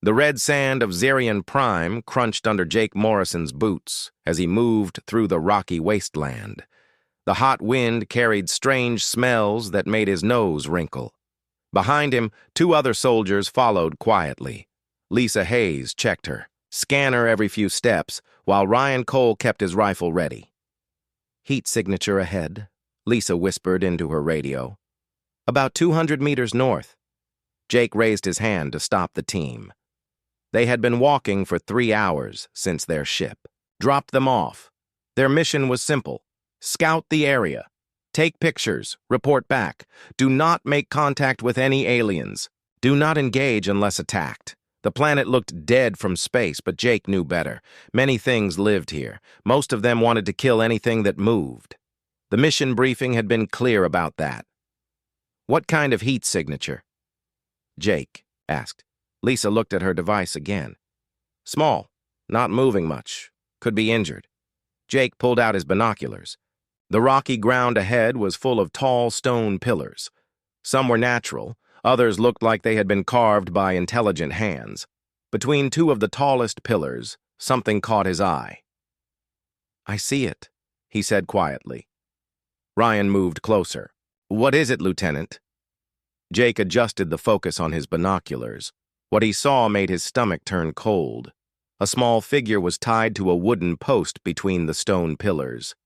The red sand of Xerion Prime crunched under Jake Morrison's boots as he moved through the rocky wasteland. The hot wind carried strange smells that made his nose wrinkle. Behind him, 2 other soldiers followed quietly. Lisa Hayes checked her, scanner every few steps, while Ryan Cole kept his rifle ready. "Heat signature ahead," Lisa whispered into her radio. "About 200 meters north." Jake raised his hand to stop the team. They had been walking for 3 hours since their ship dropped them off. Their mission was simple: scout the area, take pictures, report back. Do not make contact with any aliens. Do not engage unless attacked. The planet looked dead from space, but Jake knew better. Many things lived here. Most of them wanted to kill anything that moved. The mission briefing had been clear about that. "What kind of heat signature?" Jake asked. Lisa looked at her device again. "Small, not moving much. Could be injured." Jake pulled out his binoculars. The rocky ground ahead was full of tall stone pillars. Some were natural, others looked like they had been carved by intelligent hands. Between 2 of the tallest pillars, something caught his eye. "I see it," he said quietly. Ryan moved closer. "What is it, Lieutenant?" Jake adjusted the focus on his binoculars. What he saw made his stomach turn cold. A small figure was tied to a wooden post between the stone pillars.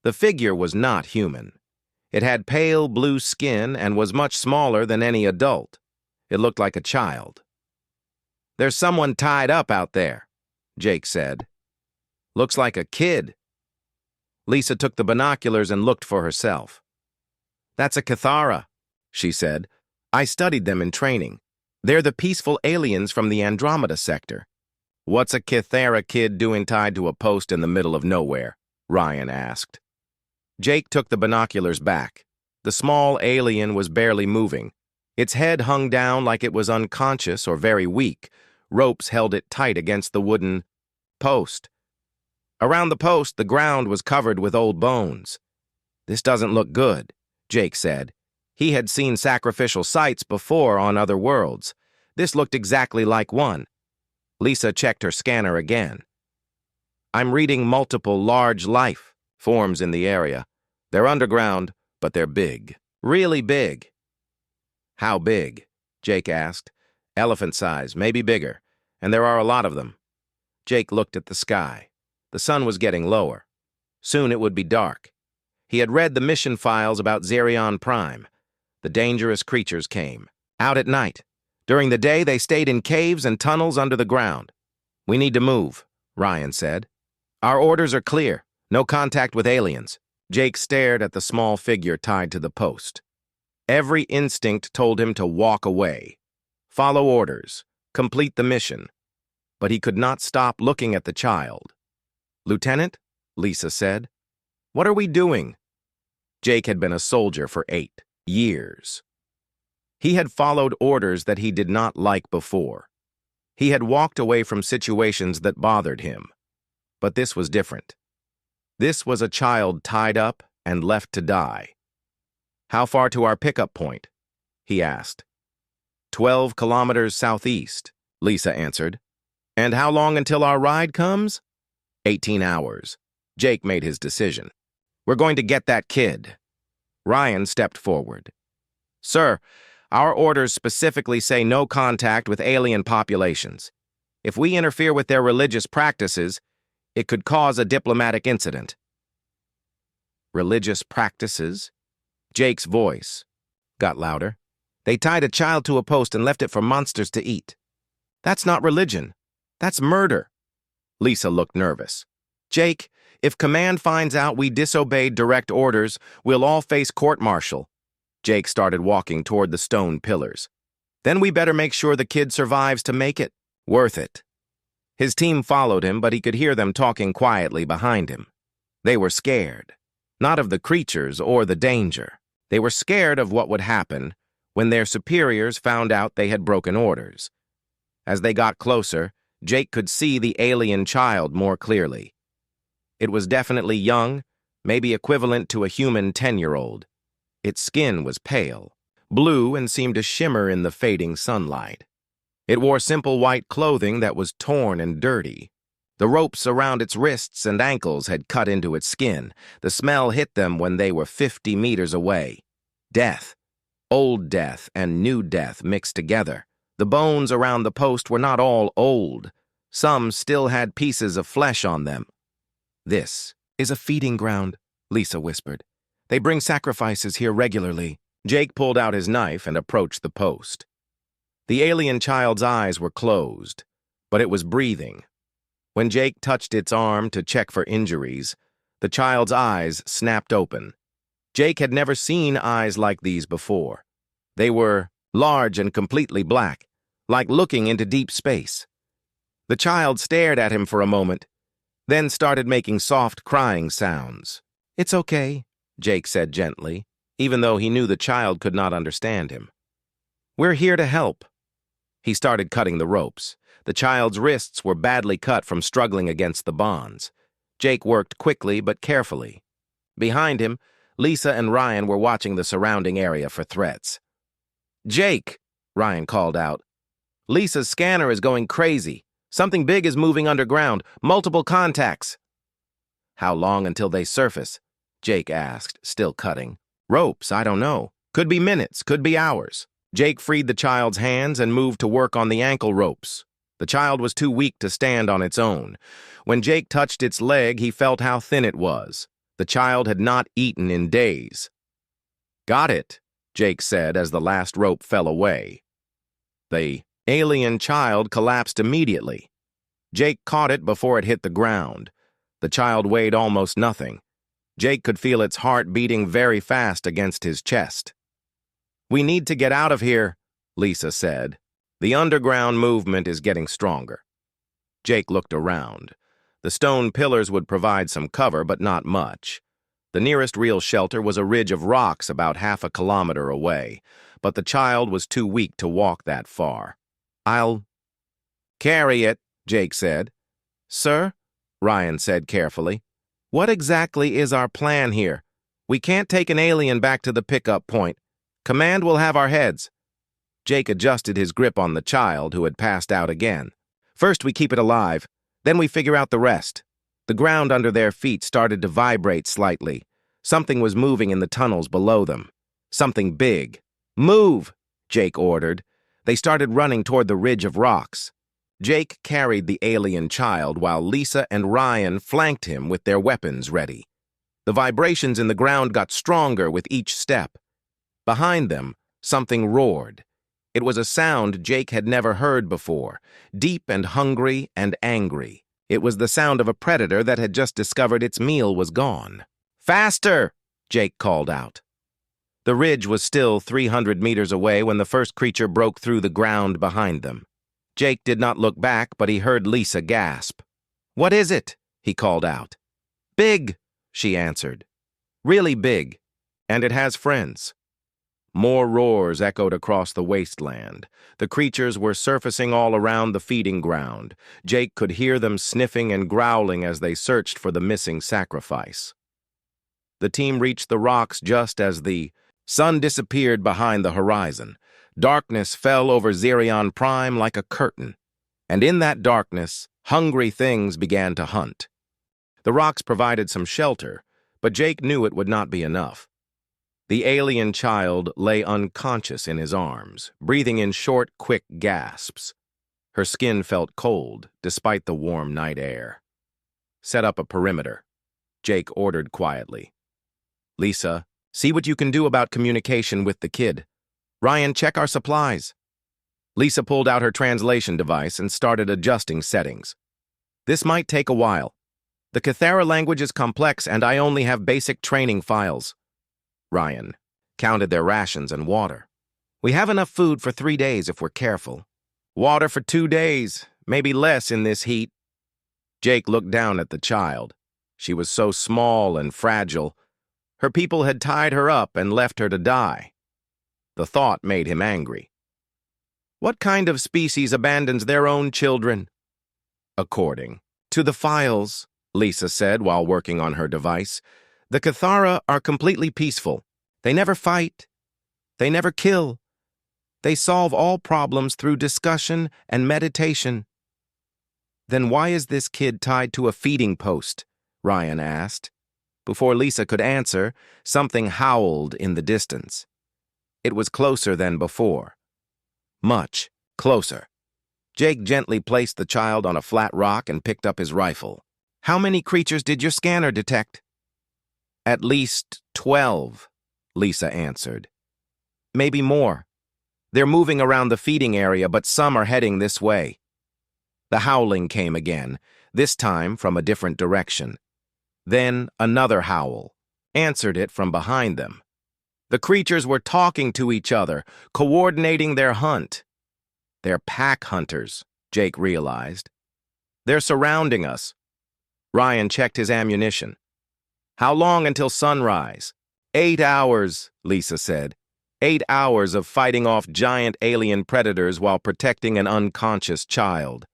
The figure was not human. It had pale blue skin and was much smaller than any adult. It looked like a child. "There's someone tied up out there," Jake said. "Looks like a kid." Lisa took the binoculars and looked for herself. "That's a Cathara," she said. "I studied them in training. They're the peaceful aliens from the Andromeda sector." "What's a Cathara kid doing tied to a post in the middle of nowhere?" Ryan asked. Jake took the binoculars back. The small alien was barely moving. Its head hung down like it was unconscious or very weak. Ropes held it tight against the wooden post. Around the post, the ground was covered with old bones. "This doesn't look good," Jake said. He had seen sacrificial sites before on other worlds. This looked exactly like one. Lisa checked her scanner again. "I'm reading multiple large life forms in the area. They're underground, but they're big. Really big." "How big?" Jake asked. "Elephant size, maybe bigger. And there are a lot of them." Jake looked at the sky. The sun was getting lower. Soon it would be dark. He had read the mission files about Xerion Prime. The dangerous creatures came out at night. During the day, they stayed in caves and tunnels under the ground. "We need to move," Ryan said. "Our orders are clear. No contact with aliens." Jake stared at the small figure tied to the post. Every instinct told him to walk away. Follow orders. Complete the mission. But he could not stop looking at the child. "Lieutenant," Lisa said, "what are we doing?" Jake had been a soldier for 8 years. He had followed orders that he did not like before. He had walked away from situations that bothered him. But this was different. This was a child tied up and left to die. "How far to our pickup point?" he asked. 12 kilometers southeast, Lisa answered. "And how long until our ride comes?" 18 hours. Jake made his decision. "We're going to get that kid." Ryan stepped forward. "Sir, our orders specifically say no contact with alien populations. If we interfere with their religious practices, it could cause a diplomatic incident." "Religious practices?" Jake's voice got louder. "They tied a child to a post and left it for monsters to eat. That's not religion. That's murder." Lisa looked nervous. "Jake, if command finds out we disobeyed direct orders, we'll all face court-martial." Jake started walking toward the stone pillars. "Then we better make sure the kid survives to make it worth it." His team followed him, but he could hear them talking quietly behind him. They were scared. Not of the creatures or the danger. They were scared of what would happen when their superiors found out they had broken orders. As they got closer, Jake could see the alien child more clearly. It was definitely young, maybe equivalent to a human 10-year-old. Its skin was pale, blue, and seemed to shimmer in the fading sunlight. It wore simple white clothing that was torn and dirty. The ropes around its wrists and ankles had cut into its skin. The smell hit them when they were 50 meters away. Death. Old death and new death mixed together. The bones around the post were not all old. Some still had pieces of flesh on them. "This is a feeding ground," Lisa whispered. "They bring sacrifices here regularly." Jake pulled out his knife and approached the post. The alien child's eyes were closed, but it was breathing. When Jake touched its arm to check for injuries, the child's eyes snapped open. Jake had never seen eyes like these before. They were large and completely black, like looking into deep space. The child stared at him for a moment, then started making soft crying sounds. "It's okay," Jake said gently, even though he knew the child could not understand him. "We're here to help." He started cutting the ropes. The child's wrists were badly cut from struggling against the bonds. Jake worked quickly but carefully. Behind him, Lisa and Ryan were watching the surrounding area for threats. "Jake," Ryan called out. "Lisa's scanner is going crazy. Something big is moving underground. Multiple contacts." "How long until they surface?" Jake asked, still cutting. "Ropes, I don't know. Could be minutes, could be hours." Jake freed the child's hands and moved to work on the ankle ropes. The child was too weak to stand on its own. When Jake touched its leg, he felt how thin it was. The child had not eaten in days. "Got it," Jake said as the last rope fell away. The alien child collapsed immediately. Jake caught it before it hit the ground. The child weighed almost nothing. Jake could feel its heart beating very fast against his chest. "We need to get out of here," Lisa said. "The underground movement is getting stronger." Jake looked around. The stone pillars would provide some cover, but not much. The nearest real shelter was a ridge of rocks about half a kilometer away, but the child was too weak to walk that far. "I'll carry it," Jake said. "Sir," Ryan said carefully, "what exactly is our plan here? We can't take an alien back to the pickup point. Command will have our heads." Jake adjusted his grip on the child, who had passed out again. "First we keep it alive, then we figure out the rest." The ground under their feet started to vibrate slightly. Something was moving in the tunnels below them. Something big. "Move!" Jake ordered. They started running toward the ridge of rocks. Jake carried the alien child while Lisa and Ryan flanked him with their weapons ready. The vibrations in the ground got stronger with each step. Behind them, something roared. It was a sound Jake had never heard before, deep and hungry and angry. It was the sound of a predator that had just discovered its meal was gone. "Faster!" Jake called out. The ridge was still 300 meters away when the first creature broke through the ground behind them. Jake did not look back, but he heard Lisa gasp. "What is it?" he called out. "Big," she answered. "Really big. And it has friends." More roars echoed across the wasteland. The creatures were surfacing all around the feeding ground. Jake could hear them sniffing and growling as they searched for the missing sacrifice. The team reached the rocks just as the sun disappeared behind the horizon. Darkness fell over Xerion Prime like a curtain, and in that darkness, hungry things began to hunt. The rocks provided some shelter, but Jake knew it would not be enough. The alien child lay unconscious in his arms, breathing in short, quick gasps. Her skin felt cold, despite the warm night air. "Set up a perimeter," Jake ordered quietly. "Lisa, see what you can do about communication with the kid. Ryan, check our supplies." Lisa pulled out her translation device and started adjusting settings. "This might take a while. The Cathara language is complex and I only have basic training files." Ryan counted their rations and water. "We have enough food for 3 days if we're careful. Water for 2 days, maybe less in this heat." Jake looked down at the child. She was so small and fragile. Her people had tied her up and left her to die. The thought made him angry. "What kind of species abandons their own children?" "According to the files," Lisa said while working on her device, "the Cathara are completely peaceful. They never fight. They never kill. They solve all problems through discussion and meditation. Then why is this kid tied to a feeding post? Ryan asked. Before Lisa could answer, something howled in the distance. It was closer than before. Much closer. Jake gently placed the child on a flat rock and picked up his rifle. How many creatures did your scanner detect? At least 12, Lisa answered. Maybe more. They're moving around the feeding area, but some are heading this way. The howling came again, this time from a different direction. Then another howl answered it from behind them. The creatures were talking to each other, coordinating their hunt. They're pack hunters, Jake realized. They're surrounding us. Ryan checked his ammunition. How long until sunrise? 8 hours, Lisa said. 8 hours of fighting off giant alien predators while protecting an unconscious child.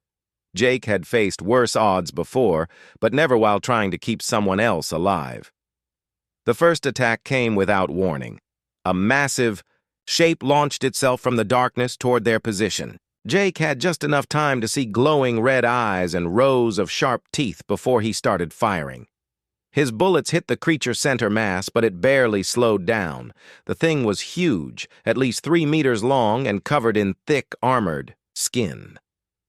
Jake had faced worse odds before, but never while trying to keep someone else alive. The first attack came without warning. A massive shape launched itself from the darkness toward their position. Jake had just enough time to see glowing red eyes and rows of sharp teeth before he started firing. His bullets hit the creature's center mass, but it barely slowed down. The thing was huge, at least 3 meters long and covered in thick, armored skin.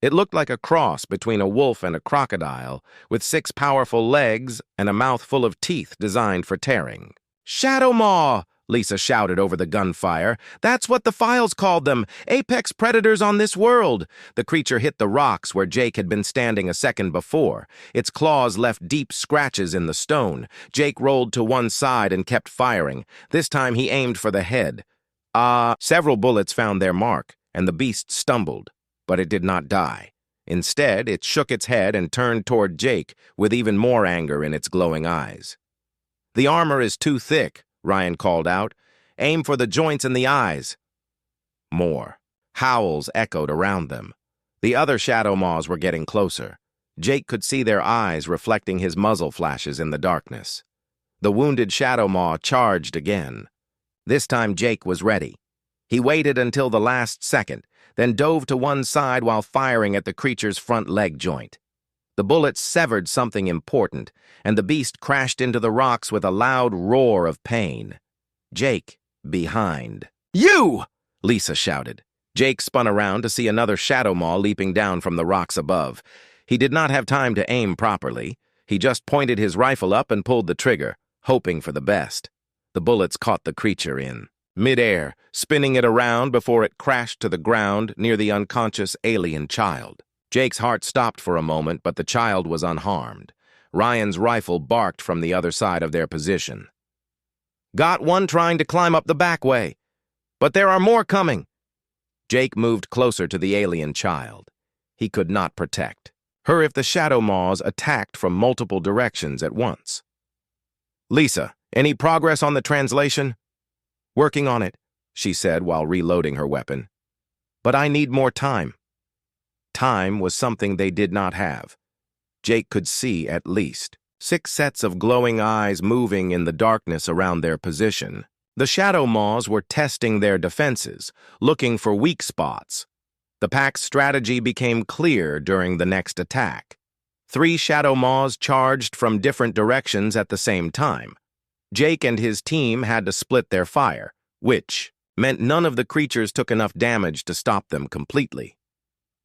It looked like a cross between a wolf and a crocodile, with 6 powerful legs and a mouth full of teeth designed for tearing. "Shadow Maw!" Lisa shouted over the gunfire. "That's what the files called them, apex predators on this world." The creature hit the rocks where Jake had been standing a second before. Its claws left deep scratches in the stone. Jake rolled to one side and kept firing. This time he aimed for the head. Several bullets found their mark, and the beast stumbled, but it did not die. Instead, it shook its head and turned toward Jake, with even more anger in its glowing eyes. "The armor is too thick," Ryan called out. "Aim for the joints in the eyes." More howls echoed around them. The other Shadow Maws were getting closer. Jake could see their eyes reflecting his muzzle flashes in the darkness. The wounded Shadow Maw charged again. This time Jake was ready. He waited until the last second, then dove to one side while firing at the creature's front leg joint. The bullet severed something important, and the beast crashed into the rocks with a loud roar of pain. Jake, behind. "You!" Lisa shouted. Jake spun around to see another Shadow Maw leaping down from the rocks above. He did not have time to aim properly. He just pointed his rifle up and pulled the trigger, hoping for the best. The bullets caught the creature in midair, spinning it around before it crashed to the ground near the unconscious alien child. Jake's heart stopped for a moment, but the child was unharmed. Ryan's rifle barked from the other side of their position. "Got one trying to climb up the back way. But there are more coming." Jake moved closer to the alien child. He could not protect her if the Shadow Maws attacked from multiple directions at once. "Lisa, any progress on the translation?" "Working on it," she said while reloading her weapon. "But I need more time." Time was something they did not have. Jake could see at least 6 sets of glowing eyes moving in the darkness around their position. The Shadow Maws were testing their defenses, looking for weak spots. The pack's strategy became clear during the next attack. 3 Shadow Maws charged from different directions at the same time. Jake and his team had to split their fire, which meant none of the creatures took enough damage to stop them completely.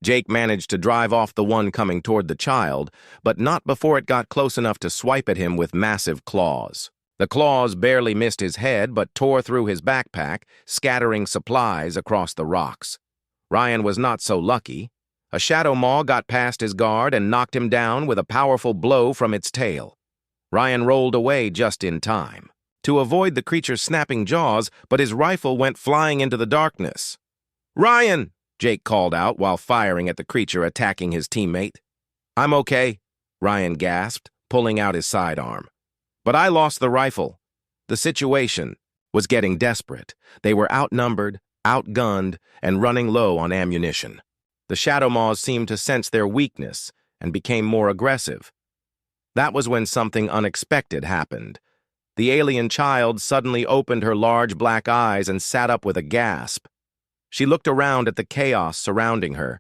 Jake managed to drive off the one coming toward the child, but not before it got close enough to swipe at him with massive claws. The claws barely missed his head, but tore through his backpack, scattering supplies across the rocks. Ryan was not so lucky. A Shadow Maw got past his guard and knocked him down with a powerful blow from its tail. Ryan rolled away just in time to avoid the creature's snapping jaws, but his rifle went flying into the darkness. "Ryan!" Jake called out while firing at the creature attacking his teammate. "I'm okay," Ryan gasped, pulling out his sidearm. "But I lost the rifle." The situation was getting desperate. They were outnumbered, outgunned, and running low on ammunition. The Shadow Maws seemed to sense their weakness and became more aggressive. That was when something unexpected happened. The alien child suddenly opened her large black eyes and sat up with a gasp. She looked around at the chaos surrounding her,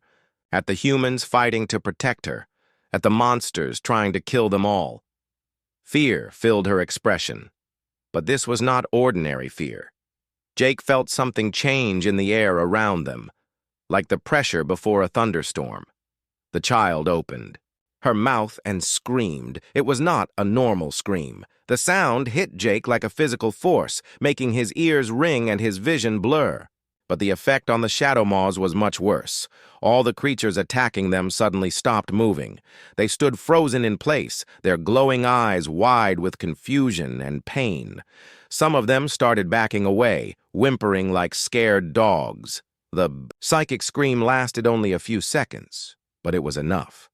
at the humans fighting to protect her, at the monsters trying to kill them all. Fear filled her expression. But this was not ordinary fear. Jake felt something change in the air around them, like the pressure before a thunderstorm. The child opened her mouth and screamed. It was not a normal scream. The sound hit Jake like a physical force, making his ears ring and his vision blur. But the effect on the shadow maws was much worse. All the creatures attacking them suddenly stopped moving. They stood frozen in place, their glowing eyes wide with confusion and pain. Some of them started backing away, whimpering like scared dogs. The psychic scream lasted only a few seconds, but it was enough.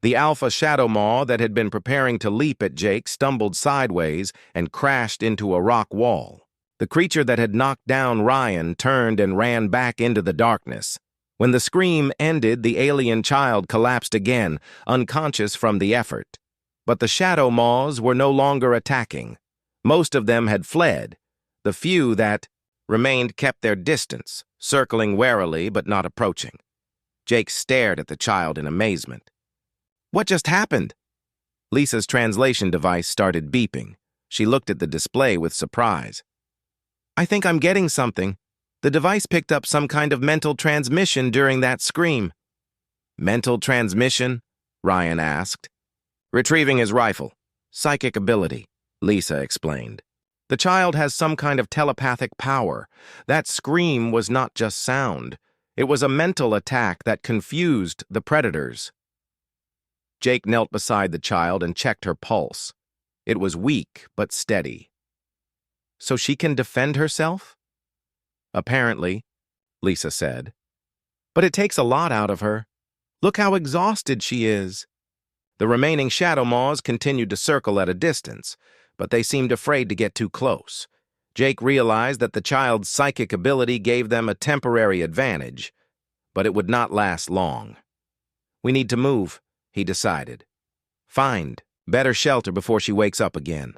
The alpha shadow maw that had been preparing to leap at Jake stumbled sideways and crashed into a rock wall. The creature that had knocked down Ryan turned and ran back into the darkness. When the scream ended, the alien child collapsed again, unconscious from the effort. But the shadow maws were no longer attacking. Most of them had fled. The few that remained kept their distance, circling warily but not approaching. Jake stared at the child in amazement. "What just happened?" Lisa's translation device started beeping. She looked at the display with surprise. "I think I'm getting something. The device picked up some kind of mental transmission during that scream." "Mental transmission?" Ryan asked. "Retrieving his rifle. Psychic ability," Lisa explained. "The child has some kind of telepathic power. That scream was not just sound. It was a mental attack that confused the predators." Jake knelt beside the child and checked her pulse. It was weak but steady. "So she can defend herself?" "Apparently," Lisa said. "But it takes a lot out of her. Look how exhausted she is." The remaining shadow maws continued to circle at a distance, but they seemed afraid to get too close. Jake realized that the child's psychic ability gave them a temporary advantage, but it would not last long. "We need to move," he decided. "Find better shelter before she wakes up again.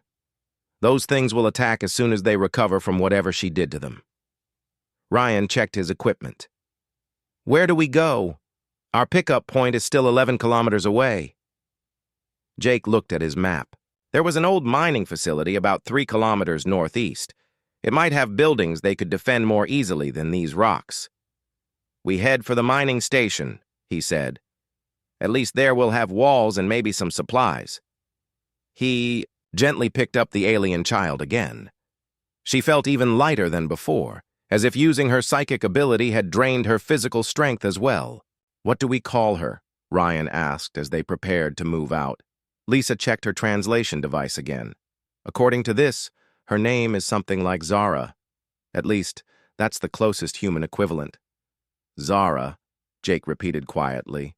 Those things will attack as soon as they recover from whatever she did to them." Ryan checked his equipment. "Where do we go? Our pickup point is still 11 kilometers away." Jake looked at his map. There was an old mining facility about 3 kilometers northeast. It might have buildings they could defend more easily than these rocks. "We head for the mining station," he said. "At least there we'll have walls and maybe some supplies." He gently picked up the alien child again. She felt even lighter than before, as if using her psychic ability had drained her physical strength as well. "What do we call her?" Ryan asked as they prepared to move out. Lisa checked her translation device again. According to this, her name is something like Zara. At least, that's the closest human equivalent. "Zara," Jake repeated quietly.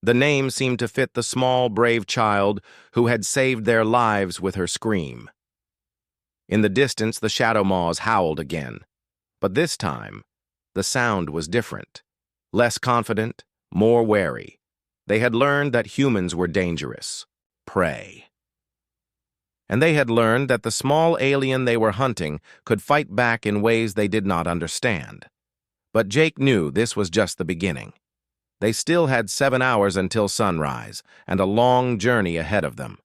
The name seemed to fit the small, brave child who had saved their lives with her scream. In the distance, the shadow maws howled again. But this time, the sound was different. Less confident, more wary. They had learned that humans were dangerous. Prey. And they had learned that the small alien they were hunting could fight back in ways they did not understand. But Jake knew this was just the beginning. They still had 7 hours until sunrise, and a long journey ahead of them.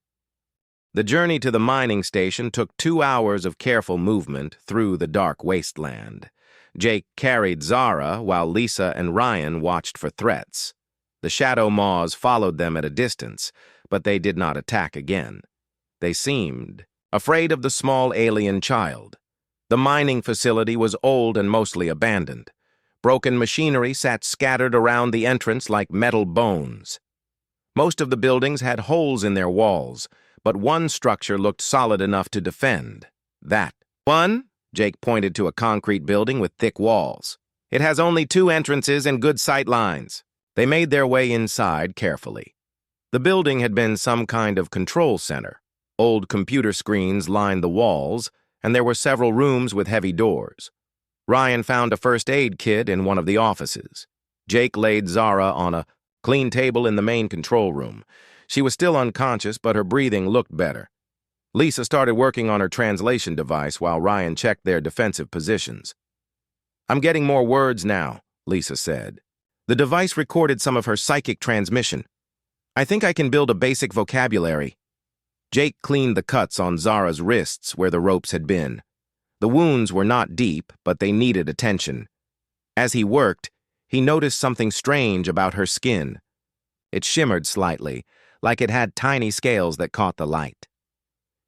The journey to the mining station took 2 hours of careful movement through the dark wasteland. Jake carried Zara while Lisa and Ryan watched for threats. The shadow maws followed them at a distance, but they did not attack again. They seemed afraid of the small alien child. The mining facility was old and mostly abandoned. Broken machinery sat scattered around the entrance like metal bones. Most of the buildings had holes in their walls, but one structure looked solid enough to defend. That one, Jake pointed to a concrete building with thick walls. "It has only 2 entrances and good sight lines." They made their way inside carefully. The building had been some kind of control center. Old computer screens lined the walls, and there were several rooms with heavy doors. Ryan found a first aid kit in one of the offices. Jake laid Zara on a clean table in the main control room. She was still unconscious, but her breathing looked better. Lisa started working on her translation device while Ryan checked their defensive positions. I'm getting more words now, Lisa said. The device recorded some of her psychic transmission. I think I can build a basic vocabulary. Jake cleaned the cuts on Zara's wrists where the ropes had been. The wounds were not deep, but they needed attention. As he worked, he noticed something strange about her skin. It shimmered slightly, like it had tiny scales that caught the light.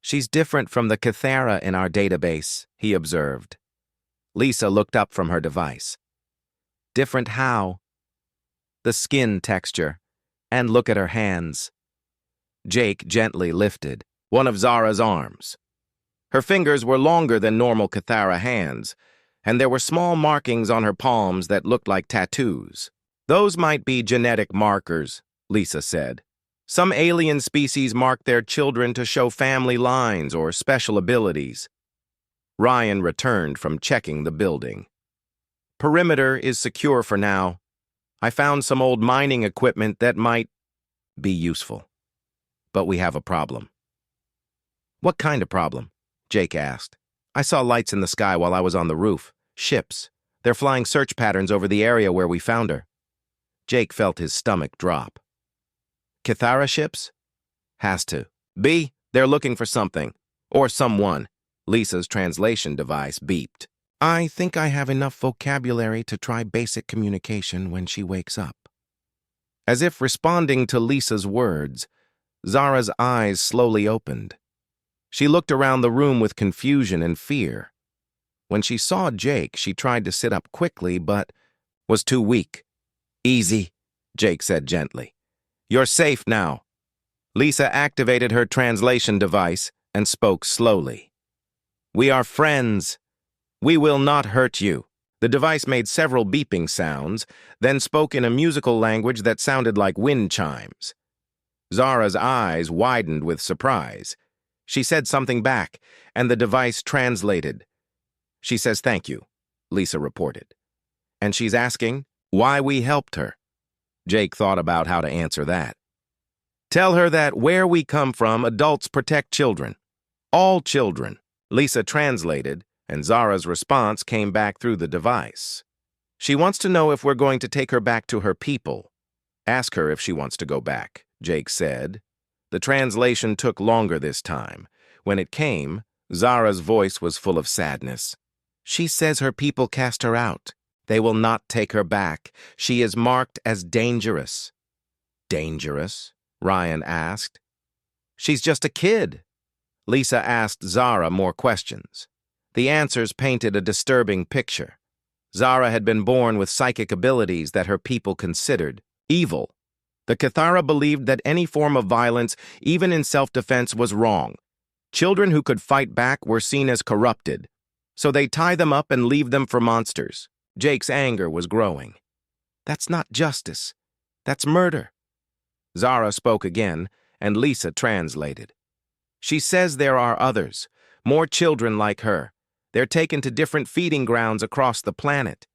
She's different from the Cathara in our database, he observed. Lisa looked up from her device. Different how? The skin texture. And look at her hands. Jake gently lifted one of Zara's arms. Her fingers were longer than normal Cathara hands, and there were small markings on her palms that looked like tattoos. Those might be genetic markers, Lisa said. Some alien species mark their children to show family lines or special abilities. Ryan returned from checking the building. Perimeter is secure for now. I found some old mining equipment that might be useful. But we have a problem. What kind of problem? Jake asked. I saw lights in the sky while I was on the roof. Ships. They're flying search patterns over the area where we found her. Jake felt his stomach drop. Cathara ships? Has to. B, they're looking for something. Or someone. Lisa's translation device beeped. I think I have enough vocabulary to try basic communication when she wakes up. As if responding to Lisa's words, Zara's eyes slowly opened. She looked around the room with confusion and fear. When she saw Jake, she tried to sit up quickly, but was too weak. Easy, Jake said gently. You're safe now. Lisa activated her translation device and spoke slowly. We are friends. We will not hurt you. The device made several beeping sounds, then spoke in a musical language that sounded like wind chimes. Zara's eyes widened with surprise. She said something back, and the device translated. She says thank you, Lisa reported. And she's asking why we helped her. Jake thought about how to answer that. Tell her that where we come from, adults protect children. All children. Lisa translated, and Zara's response came back through the device. She wants to know if we're going to take her back to her people. Ask her if she wants to go back, Jake said. The translation took longer this time. When it came, Zara's voice was full of sadness. She says her people cast her out. They will not take her back. She is marked as dangerous. Dangerous? Ryan asked. She's just a kid. Lisa asked Zara more questions. The answers painted a disturbing picture. Zara had been born with psychic abilities that her people considered evil. The Cathara believed that any form of violence, even in self-defense, was wrong. Children who could fight back were seen as corrupted, so they tie them up and leave them for monsters. Jake's anger was growing. That's not justice. That's murder. Zara spoke again, and Lisa translated. She says there are others, more children like her. They're taken to different feeding grounds across the planet.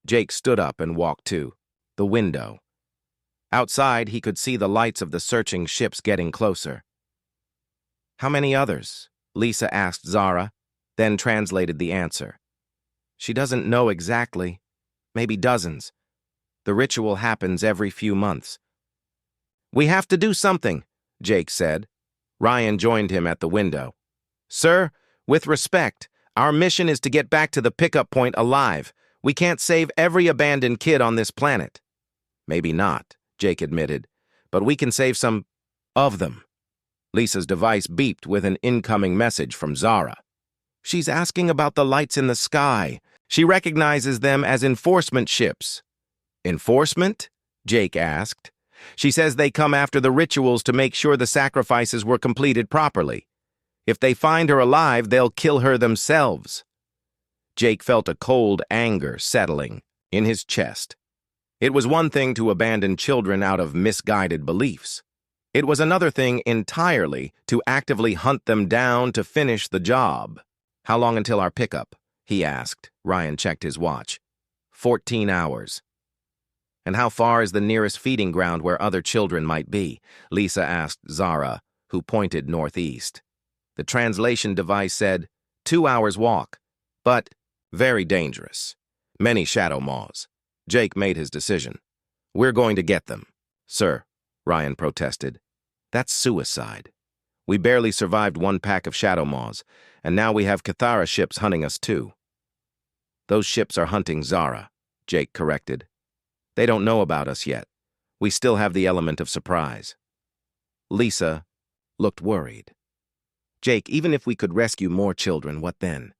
Jake stood up and walked to the window. Outside, he could see the lights of the searching ships getting closer. How many others? Lisa asked Zara, then translated the answer. She doesn't know exactly. Maybe dozens. The ritual happens every few months. We have to do something, Jake said. Ryan joined him at the window. Sir, with respect, our mission is to get back to the pickup point alive. We can't save every abandoned kid on this planet. Maybe not, Jake admitted, but we can save some of them. Lisa's device beeped with an incoming message from Zara. She's asking about the lights in the sky. She recognizes them as enforcement ships. Enforcement? Jake asked. She says they come after the rituals to make sure the sacrifices were completed properly. If they find her alive, they'll kill her themselves. Jake felt a cold anger settling in his chest. It was one thing to abandon children out of misguided beliefs. It was another thing entirely to actively hunt them down to finish the job. How long until our pickup? He asked. Ryan checked his watch. 14 hours. And how far is the nearest feeding ground where other children might be? Lisa asked Zara, who pointed northeast. The translation device said, 2 hours walk, but very dangerous. Many shadow maws. Jake made his decision. We're going to get them. Sir, Ryan protested. That's suicide. We barely survived one pack of shadow maws, and now we have Cathara ships hunting us too. Those ships are hunting Zara, Jake corrected. They don't know about us yet. We still have the element of surprise. Lisa looked worried. Jake, even if we could rescue more children, what then?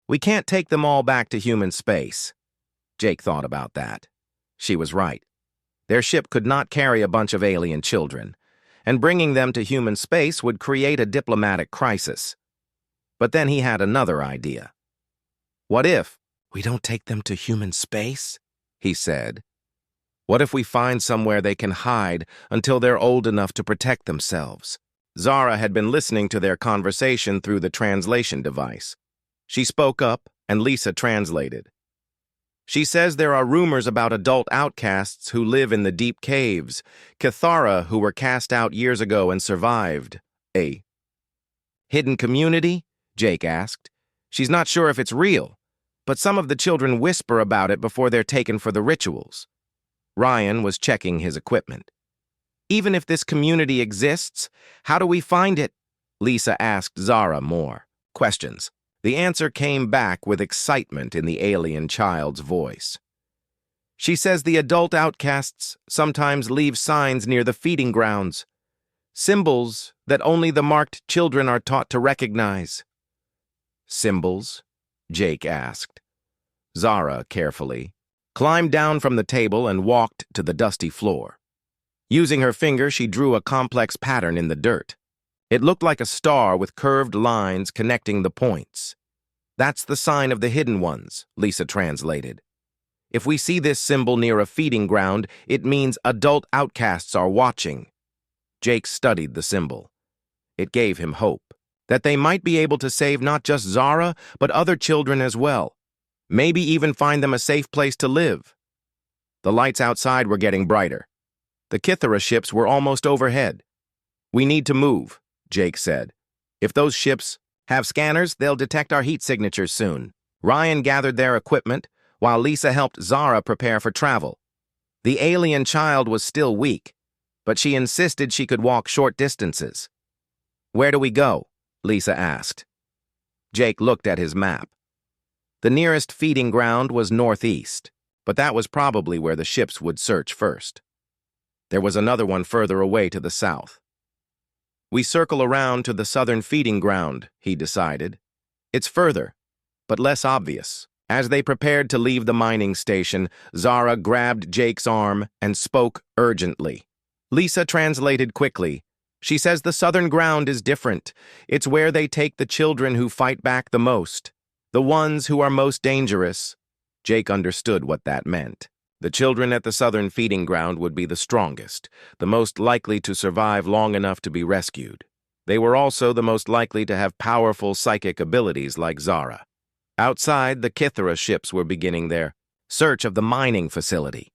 We can't take them all back to human space. Jake thought about that. She was right. Their ship could not carry a bunch of alien children, and bringing them to human space would create a diplomatic crisis. But then he had another idea. What if we don't take them to human space? He said. What if we find somewhere they can hide until they're old enough to protect themselves? Zara had been listening to their conversation through the translation device. She spoke up, and Lisa translated. She says there are rumors about adult outcasts who live in the deep caves, Cathara who were cast out years ago and survived. A hidden community? Jake asked. She's not sure if it's real, but some of the children whisper about it before they're taken for the rituals. Ryan was checking his equipment. Even if this community exists, how do we find it? Lisa asked Zara more questions. The answer came back with excitement in the alien child's voice. She says the adult outcasts sometimes leave signs near the feeding grounds, symbols that only the marked children are taught to recognize. Symbols? Jake asked. Zara, carefully, climbed down from the table and walked to the dusty floor. Using her finger, she drew a complex pattern in the dirt. It looked like a star with curved lines connecting the points. That's the sign of the hidden ones, Lisa translated. If we see this symbol near a feeding ground, it means adult outcasts are watching. Jake studied the symbol. It gave him hope that they might be able to save not just Zara, but other children as well. Maybe even find them a safe place to live. The lights outside were getting brighter. The Cathara ships were almost overhead. We need to move, Jake said. If those ships have scanners, they'll detect our heat signatures soon. Ryan gathered their equipment, while Lisa helped Zara prepare for travel. The alien child was still weak, but she insisted she could walk short distances. Where do we go? Lisa asked. Jake looked at his map. The nearest feeding ground was northeast, but that was probably where the ships would search first. There was another one further away to the south. We circle around to the southern feeding ground, he decided. It's further, but less obvious. As they prepared to leave the mining station, Zara grabbed Jake's arm and spoke urgently. Lisa translated quickly. She says the southern ground is different. It's where they take the children who fight back the most, the ones who are most dangerous. Jake understood what that meant. The children at the southern feeding ground would be the strongest, the most likely to survive long enough to be rescued. They were also the most likely to have powerful psychic abilities like Zara. Outside, the Cathara ships were beginning their search of the mining facility.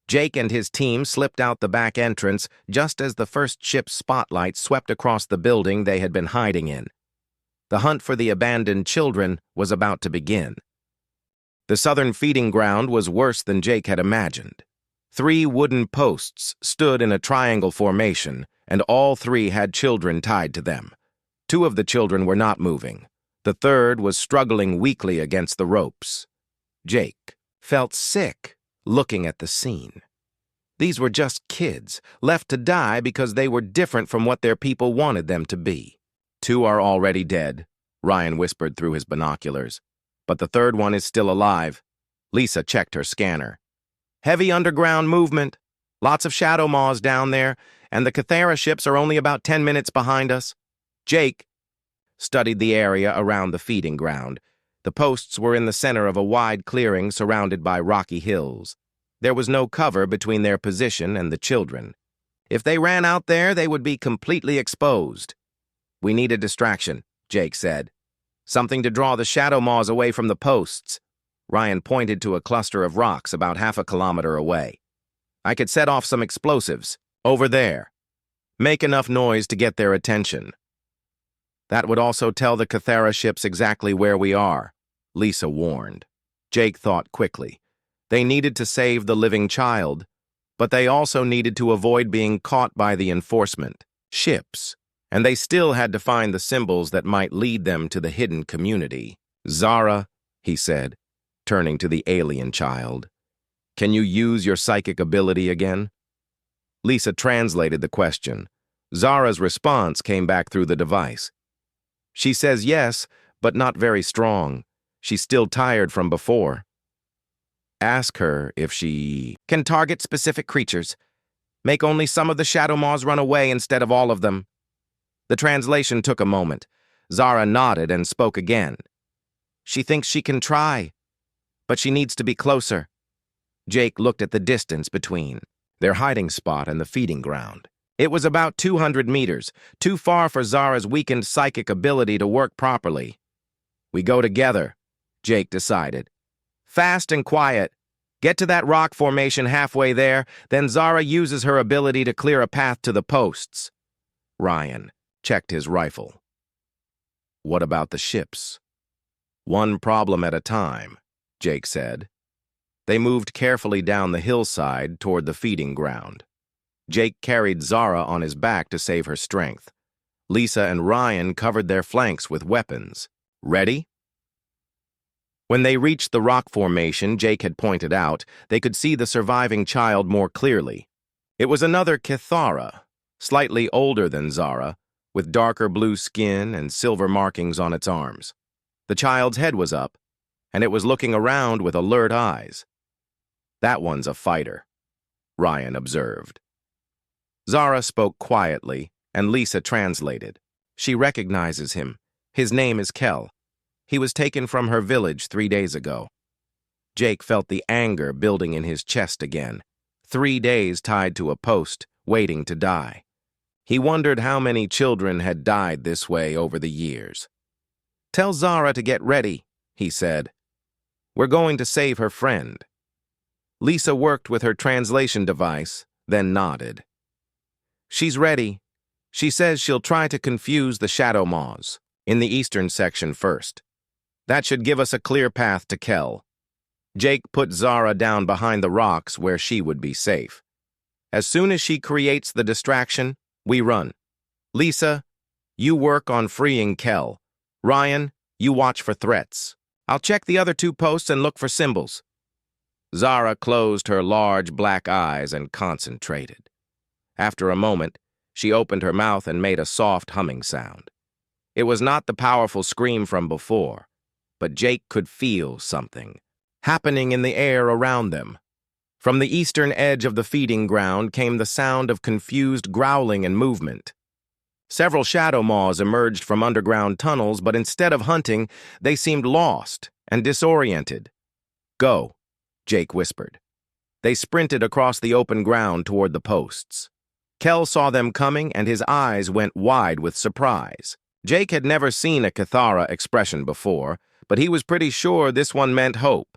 Jake and his team slipped out the back entrance just as the first ship's spotlight swept across the building they had been hiding in. The hunt for the abandoned children was about to begin. The southern feeding ground was worse than Jake had imagined. 3 wooden posts stood in a triangle formation, and all 3 had children tied to them. 2 of the children were not moving. The third was struggling weakly against the ropes. Jake felt sick looking at the scene. These were just kids, left to die because they were different from what their people wanted them to be. 2 are already dead, Ryan whispered through his binoculars. But the third one is still alive. Lisa checked her scanner. Heavy underground movement. Lots of shadow maws down there, and the Cathara ships are only about 10 minutes behind us. Jake studied the area around the feeding ground. The posts were in the center of a wide clearing surrounded by rocky hills. There was no cover between their position and the children. If they ran out there, they would be completely exposed. We need a distraction, Jake said. Something to draw the shadow maws away from the posts. Ryan pointed to a cluster of rocks about half a kilometer away. I could set off some explosives. Over there. Make enough noise to get their attention. That would also tell the Cathara ships exactly where we are, Lisa warned. Jake thought quickly. They needed to save the living child, but they also needed to avoid being caught by the enforcement, ships, and they still had to find the symbols that might lead them to the hidden community. Zara, he said, turning to the alien child, can you use your psychic ability again? Lisa translated the question. Zara's response came back through the device. She says yes, but not very strong. She's still tired from before. Ask her if she can target specific creatures. Make only some of the shadow maws run away instead of all of them. The translation took a moment. Zara nodded and spoke again. She thinks she can try, but she needs to be closer. Jake looked at the distance between their hiding spot and the feeding ground. It was about 200 meters, too far for Zara's weakened psychic ability to work properly. We go together, Jake decided. Fast and quiet. Get to that rock formation halfway there, then Zara uses her ability to clear a path to the posts. Ryan checked his rifle. What about the ships? One problem at a time, Jake said. They moved carefully down the hillside toward the feeding ground. Jake carried Zara on his back to save her strength. Lisa and Ryan covered their flanks with weapons. Ready? When they reached the rock formation Jake had pointed out, they could see the surviving child more clearly. It was another Kithara, slightly older than Zara, with darker blue skin and silver markings on its arms. The child's head was up, and it was looking around with alert eyes. That one's a fighter, Ryan observed. Zara spoke quietly, and Lisa translated. She recognizes him. His name is Kel. He was taken from her village 3 days ago. Jake felt the anger building in his chest again. 3 days tied to a post, waiting to die. He wondered how many children had died this way over the years. Tell Zara to get ready, he said. We're going to save her friend. Lisa worked with her translation device, then nodded. She's ready. She says she'll try to confuse the shadow maws in the eastern section first. That should give us a clear path to Kel. Jake put Zara down behind the rocks where she would be safe. As soon as she creates the distraction, we run. Lisa, you work on freeing Kel. Ryan, you watch for threats. I'll check the other 2 posts and look for symbols. Zara closed her large black eyes and concentrated. After a moment, she opened her mouth and made a soft humming sound. It was not the powerful scream from before, but Jake could feel something happening in the air around them. From the eastern edge of the feeding ground came the sound of confused growling and movement. Several shadow maws emerged from underground tunnels, but instead of hunting, they seemed lost and disoriented. Go, Jake whispered. They sprinted across the open ground toward the posts. Kel saw them coming, and his eyes went wide with surprise. Jake had never seen a Kithara expression before, but he was pretty sure this one meant hope.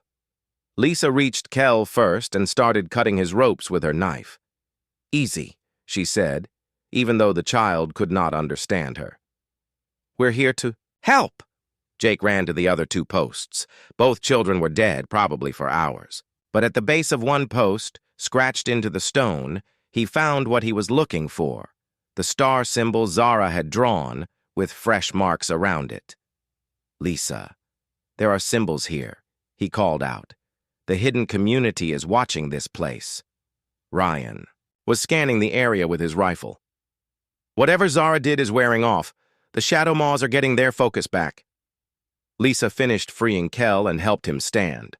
Lisa reached Kel first and started cutting his ropes with her knife. Easy, she said, even though the child could not understand her. We're here to help. Jake ran to the other 2 posts. Both children were dead, probably for hours. But at the base of one post, scratched into the stone, he found what he was looking for, the star symbol Zara had drawn, with fresh marks around it. Lisa, there are symbols here, he called out. The hidden community is watching this place. Ryan was scanning the area with his rifle. Whatever Zara did is wearing off. The shadow maws are getting their focus back. Lisa finished freeing Kel and helped him stand.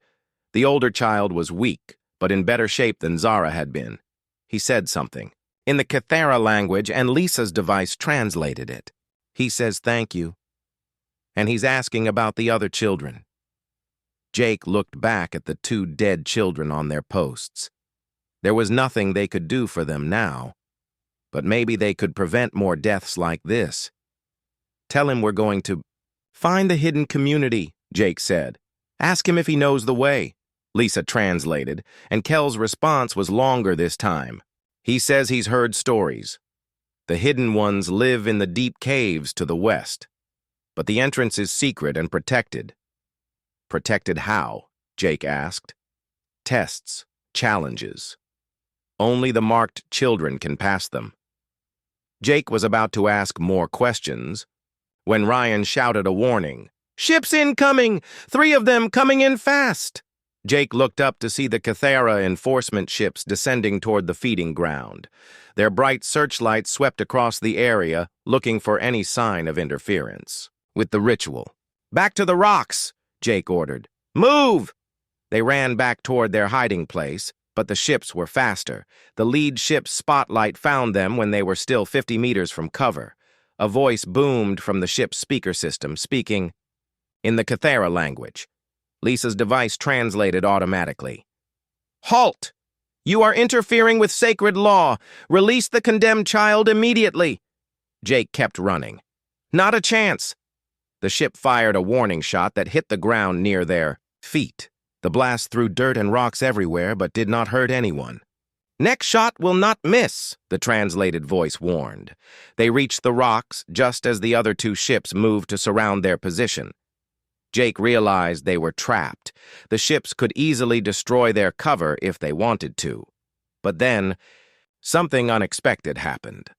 The older child was weak, but in better shape than Zara had been. He said something in the Kithara language, and Lisa's device translated it. He says thank you, and he's asking about the other children. Jake looked back at the 2 dead children on their posts. There was nothing they could do for them now, but maybe they could prevent more deaths like this. Tell him we're going to find the hidden community, Jake said. Ask him if he knows the way. Lisa translated, and Kel's response was longer this time. He says he's heard stories. The hidden ones live in the deep caves to the west, but the entrance is secret and protected. Protected how? Jake asked. Tests, challenges. Only the marked children can pass them. Jake was about to ask more questions when Ryan shouted a warning. "Ships incoming! 3 of them coming in fast!" Jake looked up to see the Cathara enforcement ships descending toward the feeding ground. Their bright searchlights swept across the area, looking for any sign of interference with the ritual. "Back to the rocks!" Jake ordered. "Move!" They ran back toward their hiding place, but the ships were faster. The lead ship's spotlight found them when they were still 50 meters from cover. A voice boomed from the ship's speaker system, speaking in the Cathara language. Lisa's device translated automatically. "Halt! You are interfering with sacred law. Release the condemned child immediately." Jake kept running. "Not a chance." The ship fired a warning shot that hit the ground near their feet. The blast threw dirt and rocks everywhere, but did not hurt anyone. "Next shot will not miss," the translated voice warned. They reached the rocks just as the other 2 ships moved to surround their position. Jake realized they were trapped. The ships could easily destroy their cover if they wanted to. But then, something unexpected happened.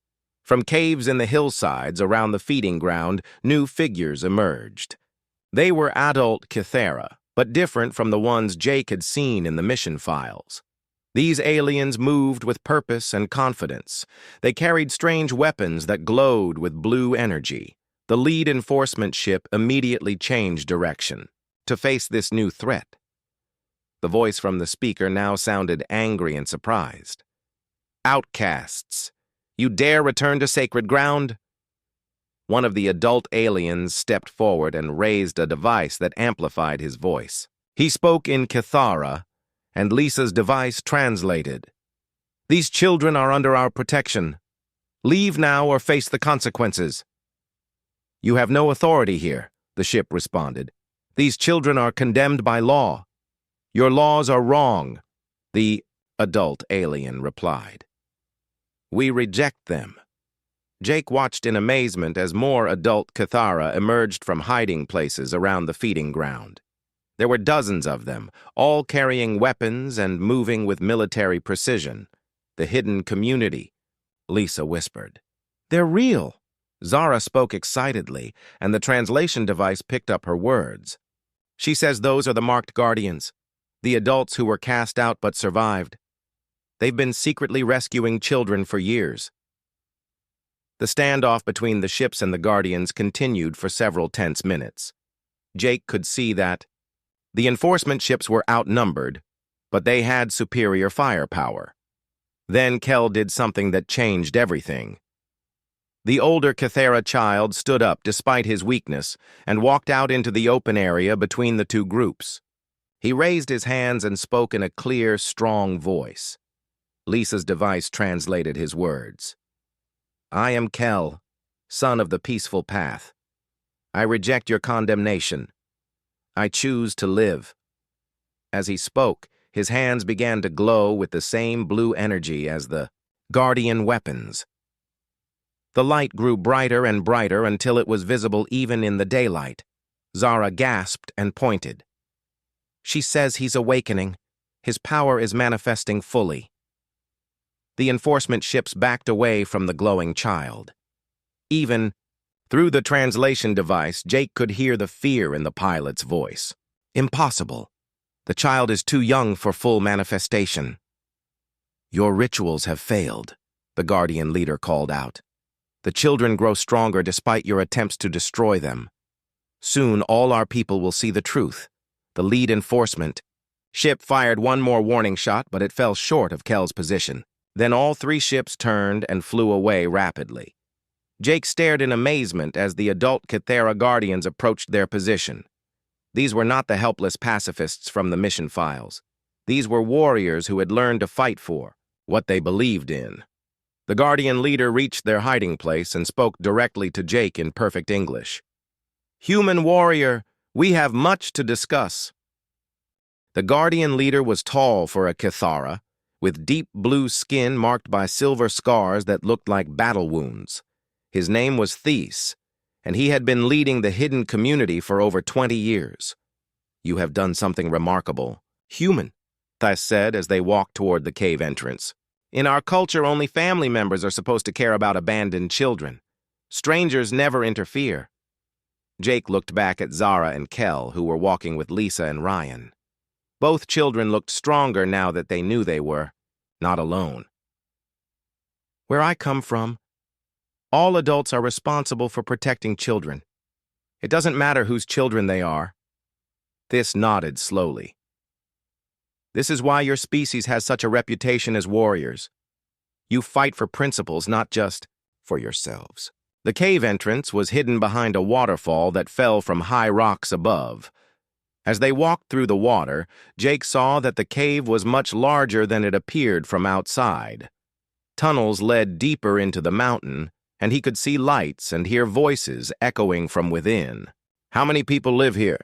From caves in the hillsides around the feeding ground, new figures emerged. They were adult Cathara, but different from the ones Jake had seen in the mission files. These aliens moved with purpose and confidence. They carried strange weapons that glowed with blue energy. The lead enforcement ship immediately changed direction to face this new threat. The voice from the speaker now sounded angry and surprised. "Outcasts, you dare return to sacred ground?" One of the adult aliens stepped forward and raised a device that amplified his voice. He spoke in Cathara, and Lisa's device translated. "These children are under our protection. Leave now or face the consequences." "You have no authority here," the ship responded. "These children are condemned by law. Your laws are wrong," the adult alien replied. "We reject them." Jake watched in amazement as more adult Cathara emerged from hiding places around the feeding ground. There were dozens of them, all carrying weapons and moving with military precision. "The hidden community," Lisa whispered. "They're real." Zara spoke excitedly, and the translation device picked up her words. "She says those are the marked guardians, the adults who were cast out but survived. They've been secretly rescuing children for years." The standoff between the ships and the guardians continued for several tense minutes. Jake could see that the enforcement ships were outnumbered, but they had superior firepower. Then Kel did something that changed everything. The older Cathara child stood up despite his weakness and walked out into the open area between the 2 groups. He raised his hands and spoke in a clear, strong voice. Lisa's device translated his words. "I am Kel, son of the peaceful path. I reject your condemnation. I choose to live." As he spoke, his hands began to glow with the same blue energy as the guardian weapons. The light grew brighter and brighter until it was visible even in the daylight. Zara gasped and pointed. "She says he's awakening. His power is manifesting fully." The enforcement ships backed away from the glowing child. Even through the translation device, Jake could hear the fear in the pilot's voice. "Impossible. The child is too young for full manifestation." "Your rituals have failed," the Guardian leader called out. "The children grow stronger despite your attempts to destroy them. Soon all our people will see the truth. The lead enforcement ship fired one more warning shot, but it fell short of Kel's position. Then all 3 ships turned and flew away rapidly. Jake stared in amazement as the adult Cathara Guardians approached their position. These were not the helpless pacifists from the mission files. These were warriors who had learned to fight for what they believed in. The Guardian leader reached their hiding place and spoke directly to Jake in perfect English. "Human warrior, we have much to discuss." The Guardian leader was tall for a Cathara, with deep blue skin marked by silver scars that looked like battle wounds. His name was Thies, and he had been leading the hidden community for over 20 years. You have done something remarkable. Human, Thais said as they walked toward the cave entrance. In our culture, only family members are supposed to care about abandoned children. Strangers never interfere. Jake looked back at Zara and Kel, who were walking with Lisa and Ryan. Both children looked stronger now that they knew they were not alone. Where I come from, all adults are responsible for protecting children. It doesn't matter whose children they are. This nodded slowly. This is why your species has such a reputation as warriors. You fight for principles, not just for yourselves. The cave entrance was hidden behind a waterfall that fell from high rocks above. As they walked through the water, Jake saw that the cave was much larger than it appeared from outside. Tunnels led deeper into the mountain, and he could see lights and hear voices echoing from within. How many people live here?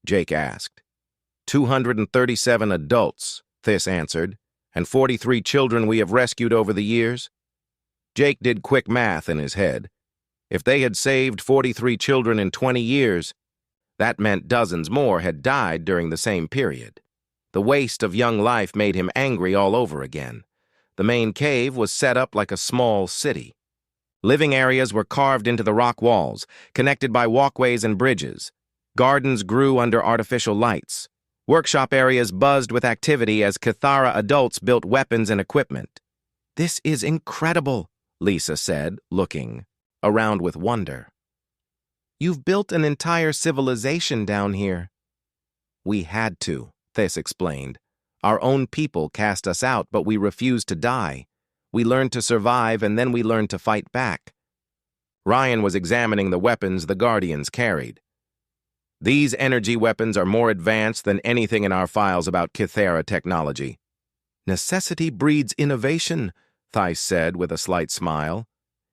Jake asked. 237 adults, Thys answered, and 43 children we have rescued over the years. Jake did quick math in his head. If they had saved 43 children in 20 years, that meant dozens more had died during the same period. The waste of young life made him angry all over again. The main cave was set up like a small city. Living areas were carved into the rock walls, connected by walkways and bridges. Gardens grew under artificial lights. Workshop areas buzzed with activity as Cathara adults built weapons and equipment. This is incredible, Lisa said, looking around with wonder. You've built an entire civilization down here. We had to, Thys explained. Our own people cast us out, but we refused to die. We learned to survive, and then we learned to fight back. Ryan was examining the weapons the Guardians carried. These energy weapons are more advanced than anything in our files about Cathara technology. Necessity breeds innovation, Thys said with a slight smile.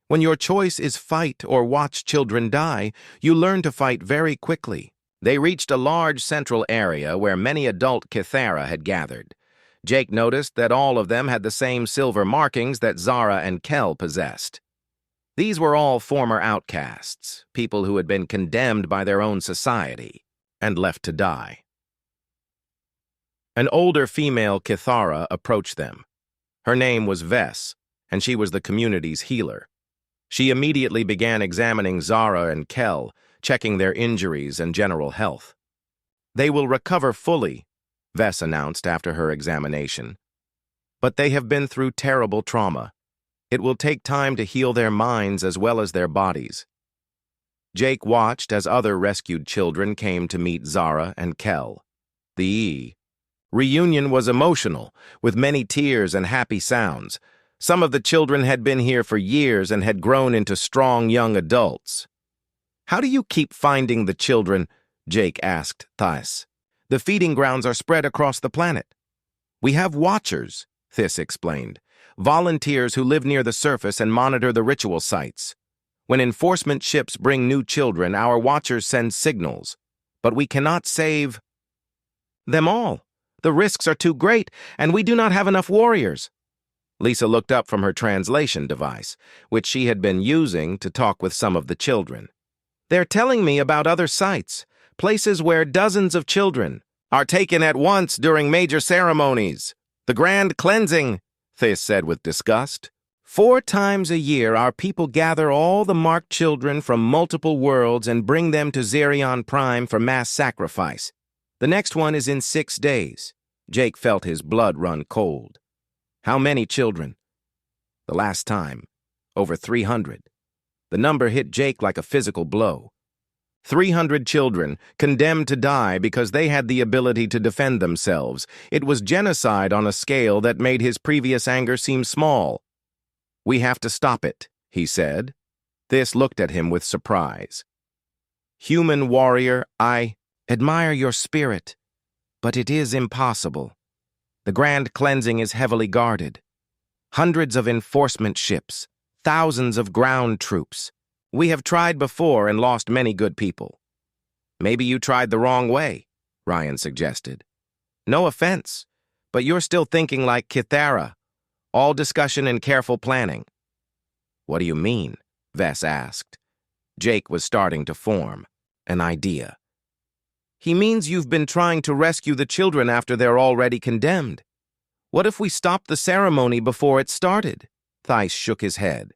When your choice is fight or watch children die, you learn to fight very quickly. They reached a large central area where many adult Cathara had gathered. Jake noticed that all of them had the same silver markings that Zara and Kel possessed. These were all former outcasts, people who had been condemned by their own society and left to die. An older female Cathara approached them. Her name was Vess, and she was the community's healer. She immediately began examining Zara and Kel, checking their injuries and general health. They will recover fully, Vess announced after her examination. But they have been through terrible trauma. It will take time to heal their minds as well as their bodies. Jake watched as other rescued children came to meet Zara and Kel. The reunion was emotional, with many tears and happy sounds. Some of the children had been here for years and had grown into strong young adults. How do you keep finding the children? Jake asked Thys. The feeding grounds are spread across the planet. We have watchers, Thys explained. Volunteers who live near the surface and monitor the ritual sites. When enforcement ships bring new children, our watchers send signals. But we cannot save them all. The risks are too great, and we do not have enough warriors. Lisa looked up from her translation device, which she had been using to talk with some of the children. They're telling me about other sites, places where dozens of children are taken at once during major ceremonies. The grand cleansing, Thys said with disgust. 4 times a year, our people gather all the marked children from multiple worlds and bring them to Zerion Prime for mass sacrifice. The next one is in 6 days. Jake felt his blood run cold. How many children? The last time, over 300. The number hit Jake like a physical blow. 300 children condemned to die because they had the ability to defend themselves. It was genocide on a scale that made his previous anger seem small. We have to stop it, he said. Thys looked at him with surprise. Human warrior, I admire your spirit, but it is impossible. The grand cleansing is heavily guarded. Hundreds of enforcement ships, thousands of ground troops. We have tried before and lost many good people. Maybe you tried the wrong way, Ryan suggested. No offense, but you're still thinking like Cathara. All discussion and careful planning. What do you mean? Vess asked. Jake was starting to form an idea. He means you've been trying to rescue the children after they're already condemned. What if we stopped the ceremony before it started? Thais shook his head.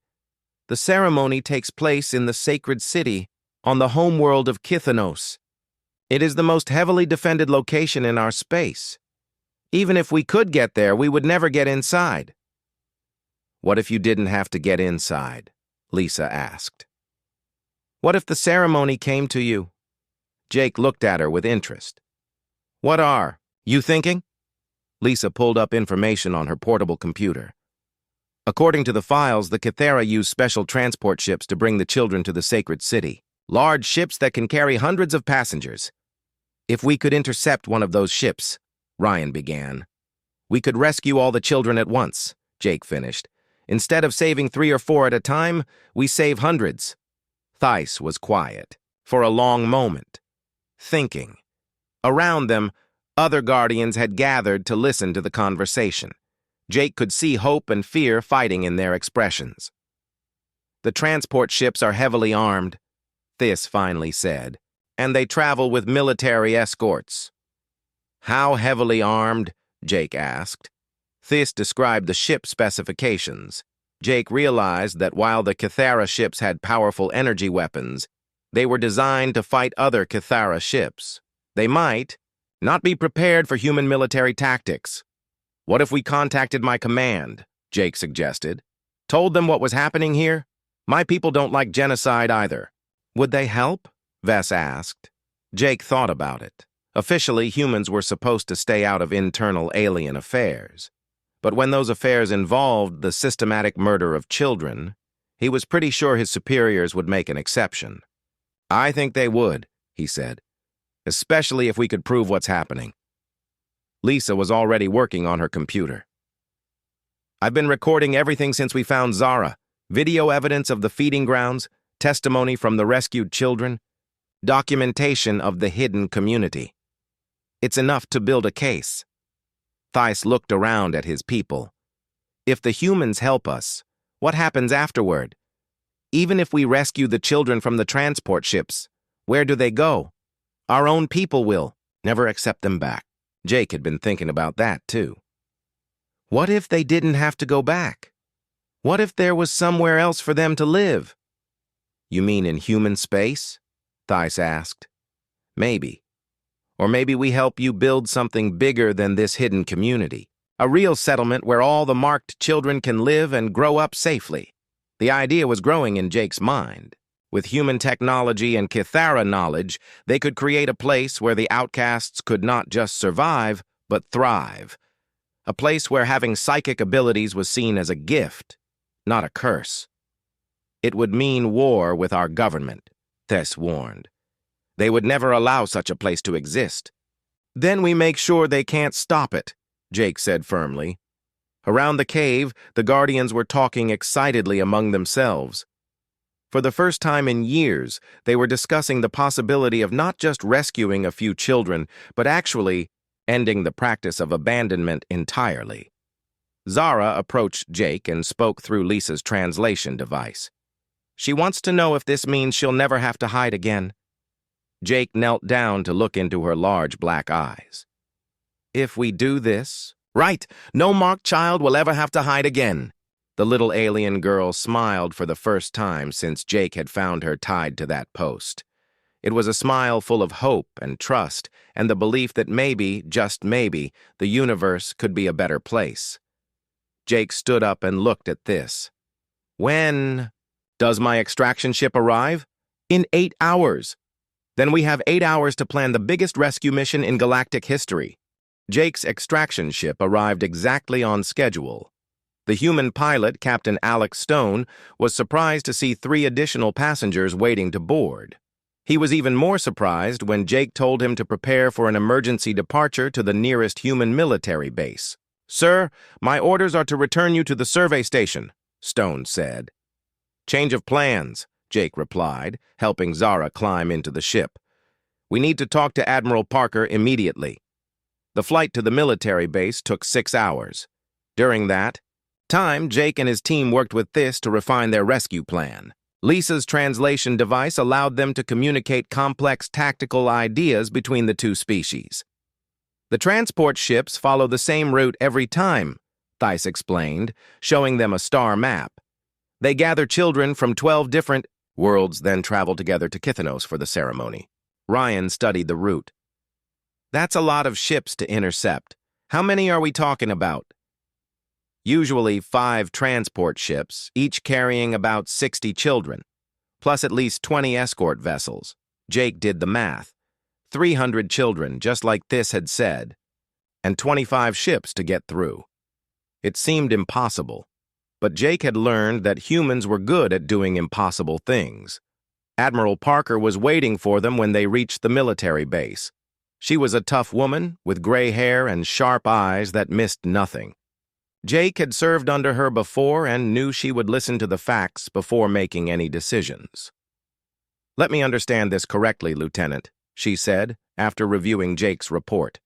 The ceremony takes place in the sacred city, on the homeworld of Kithanos. It is the most heavily defended location in our space. Even if we could get there, we would never get inside. What if you didn't have to get inside? Lisa asked. What if the ceremony came to you? Jake looked at her with interest. What are you thinking? Lisa pulled up information on her portable computer. According to the files, the Kythera use special transport ships to bring the children to the sacred city. Large ships that can carry hundreds of passengers. If we could intercept one of those ships, Ryan began. We could rescue all the children at once, Jake finished. Instead of saving 3 or 4 at a time, we save hundreds. Thais was quiet, for a long moment, thinking. Around them, other Guardians had gathered to listen to the conversation. Jake could see hope and fear fighting in their expressions. The transport ships are heavily armed, Thys finally said, and they travel with military escorts. How heavily armed? Jake asked. Thys described the ship specifications. Jake realized that while the Kythera ships had powerful energy weapons, they were designed to fight other Kythera ships. They might not be prepared for human military tactics. What if we contacted my command? Jake suggested. Told them what was happening here? My people don't like genocide either. Would they help? Vess asked. Jake thought about it. Officially, humans were supposed to stay out of internal alien affairs. But when those affairs involved the systematic murder of children, he was pretty sure his superiors would make an exception. I think they would, he said, especially if we could prove what's happening. Lisa was already working on her computer. I've been recording everything since we found Zara. Video evidence of the feeding grounds, testimony from the rescued children, documentation of the hidden community. It's enough to build a case. Thais looked around at his people. If the humans help us, what happens afterward? Even if we rescue the children from the transport ships, where do they go? Our own people will never accept them back. Jake had been thinking about that, too. What if they didn't have to go back? What if there was somewhere else for them to live? You mean in human space? Thais asked. Maybe. Or maybe we help you build something bigger than this hidden community. A real settlement where all the marked children can live and grow up safely. The idea was growing in Jake's mind. With human technology and Kythera knowledge, they could create a place where the outcasts could not just survive, but thrive. A place where having psychic abilities was seen as a gift, not a curse. It would mean war with our government, Thess warned. They would never allow such a place to exist. Then we make sure they can't stop it, Jake said firmly. Around the cave, the Guardians were talking excitedly among themselves. For the first time in years, they were discussing the possibility of not just rescuing a few children, but actually ending the practice of abandonment entirely. Zara approached Jake and spoke through Lisa's translation device. She wants to know if this means she'll never have to hide again. Jake knelt down to look into her large black eyes. If we do this, right, no marked child will ever have to hide again. The little alien girl smiled for the first time since Jake had found her tied to that post. It was a smile full of hope and trust and the belief that maybe, just maybe, the universe could be a better place. Jake stood up and looked at this. When does my extraction ship arrive? In 8 hours. Then we have 8 hours to plan the biggest rescue mission in galactic history. Jake's extraction ship arrived exactly on schedule. The human pilot, Captain Alex Stone, was surprised to see 3 additional passengers waiting to board. He was even more surprised when Jake told him to prepare for an emergency departure to the nearest human military base. Sir, my orders are to return you to the survey station, Stone said. Change of plans, Jake replied, helping Zara climb into the ship. We need to talk to Admiral Parker immediately. The flight to the military base took 6 hours. During that time, Jake and his team worked with this to refine their rescue plan. Lisa's translation device allowed them to communicate complex tactical ideas between the two species. The transport ships follow the same route every time, Theiss explained, showing them a star map. They gather children from 12 different worlds, then travel together to Kithanos for the ceremony. Ryan studied the route. That's a lot of ships to intercept. How many are we talking about? Usually 5 transport ships, each carrying about 60 children, plus at least 20 escort vessels. Jake did the math. 300 children, just like this had said, and 25 ships to get through. It seemed impossible, but Jake had learned that humans were good at doing impossible things. Admiral Parker was waiting for them when they reached the military base. She was a tough woman with gray hair and sharp eyes that missed nothing. Jake had served under her before and knew she would listen to the facts before making any decisions. "Let me understand this correctly, Lieutenant," she said, after reviewing Jake's report.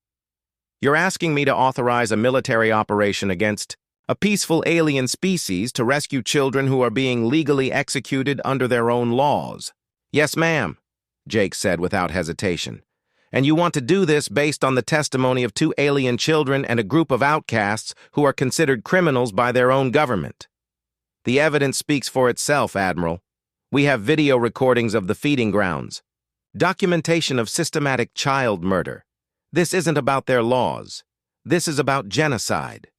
"You're asking me to authorize a military operation against a peaceful alien species to rescue children who are being legally executed under their own laws." "Yes, ma'am," Jake said without hesitation. "And you want to do this based on the testimony of 2 alien children and a group of outcasts who are considered criminals by their own government." "The evidence speaks for itself, Admiral. We have video recordings of the feeding grounds. Documentation of systematic child murder. This isn't about their laws. This is about genocide."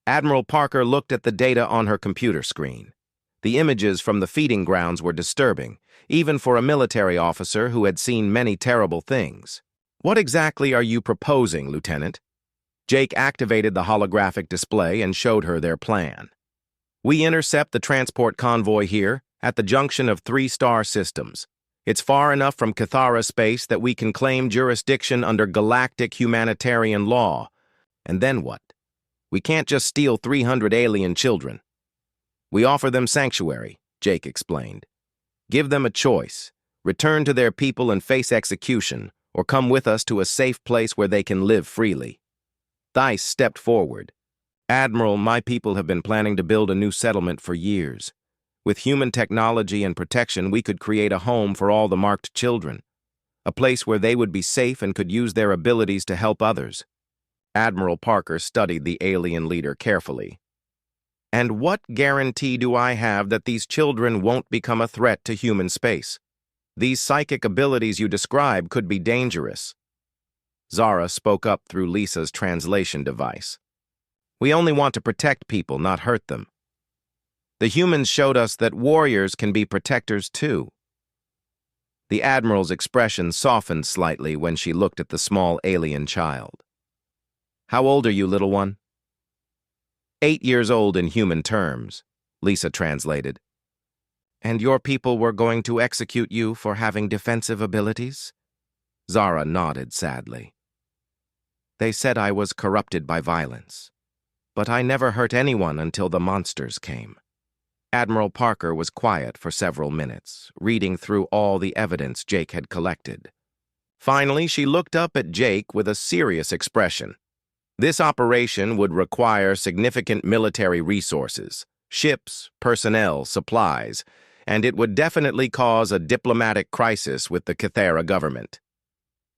Admiral Parker looked at the data on her computer screen. The images from the feeding grounds were disturbing, even for a military officer who had seen many terrible things. "What exactly are you proposing, Lieutenant?" Jake activated the holographic display and showed her their plan. "We intercept the transport convoy here, at the junction of 3 star systems. It's far enough from Cathara space that we can claim jurisdiction under galactic humanitarian law. And then what? We can't just steal 300 alien children. We offer them sanctuary," Jake explained. "Give them a choice. Return to their people and face execution, or come with us to a safe place where they can live freely." Theiss stepped forward. "Admiral, my people have been planning to build a new settlement for years. With human technology and protection, we could create a home for all the marked children, a place where they would be safe and could use their abilities to help others." Admiral Parker studied the alien leader carefully. "And what guarantee do I have that these children won't become a threat to human space? These psychic abilities you describe could be dangerous." Zara spoke up through Lisa's translation device. "We only want to protect people, not hurt them. The humans showed us that warriors can be protectors too." The Admiral's expression softened slightly when she looked at the small alien child. "How old are you, little one?" 8 years old in human terms, Lisa translated. "And your people were going to execute you for having defensive abilities?" Zara nodded sadly. "They said I was corrupted by violence, but I never hurt anyone until the monsters came." Admiral Parker was quiet for several minutes, reading through all the evidence Jake had collected. Finally, she looked up at Jake with a serious expression. This operation would require significant military resources, ships, personnel, supplies, and it would definitely cause a diplomatic crisis with the Cathara government.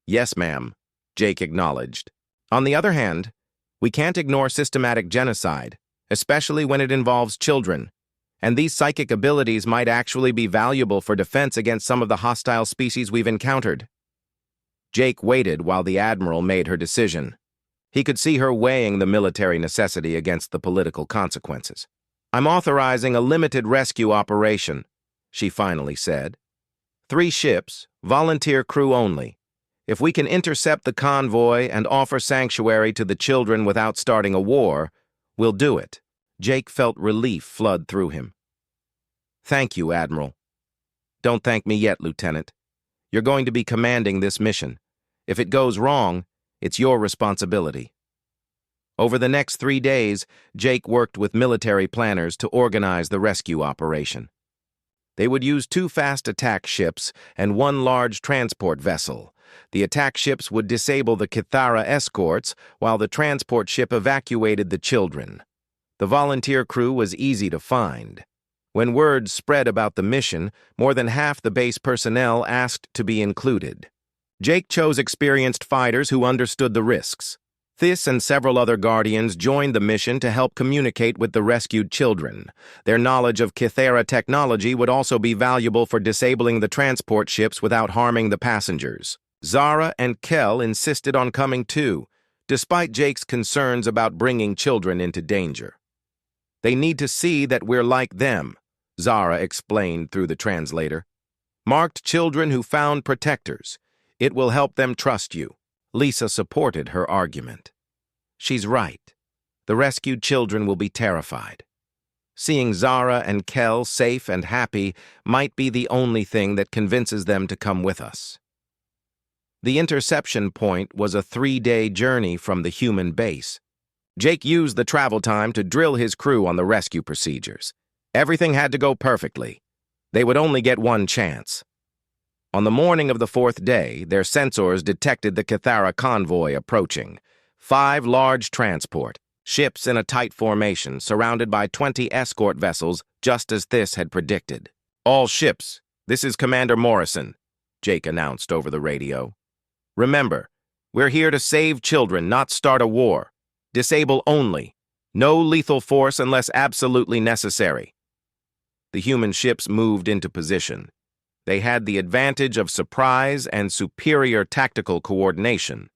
"Yes, ma'am," Jake acknowledged. "On the other hand, we can't ignore systematic genocide, especially when it involves children, and these psychic abilities might actually be valuable for defense against some of the hostile species we've encountered." Jake waited while the Admiral made her decision. He could see her weighing the military necessity against the political consequences. "I'm authorizing a limited rescue operation," she finally said. 3 ships, volunteer crew only. If we can intercept the convoy and offer sanctuary to the children without starting a war, we'll do it." Jake felt relief flood through him. "Thank you, Admiral." "Don't thank me yet, Lieutenant. You're going to be commanding this mission. If it goes wrong, it's your responsibility." Over the next 3 days, Jake worked with military planners to organize the rescue operation. They would use 2 fast attack ships and 1 large transport vessel. The attack ships would disable the Cathara escorts, while the transport ship evacuated the children. The volunteer crew was easy to find. When word spread about the mission, more than half the base personnel asked to be included. Jake chose experienced fighters who understood the risks. This and several other Guardians joined the mission to help communicate with the rescued children. Their knowledge of Kythera technology would also be valuable for disabling the transport ships without harming the passengers. Zara and Kel insisted on coming too, despite Jake's concerns about bringing children into danger. "They need to see that we're like them," Zara explained through the translator. "Marked children who found protectors. It will help them trust you." Lisa supported her argument. "She's right. The rescued children will be terrified. Seeing Zara and Kel safe and happy might be the only thing that convinces them to come with us." The interception point was a 3-day journey from the human base. Jake used the travel time to drill his crew on the rescue procedures. Everything had to go perfectly. They would only get one chance. On the morning of the 4th day, their sensors detected the Kythera convoy approaching. 5 large transport ships in a tight formation, surrounded by 20 escort vessels, just as this had predicted. "All ships, this is Commander Morrison," Jake announced over the radio. "Remember, we're here to save children, not start a war. Disable only. No lethal force unless absolutely necessary." The human ships moved into position. They had the advantage of surprise and superior tactical coordination.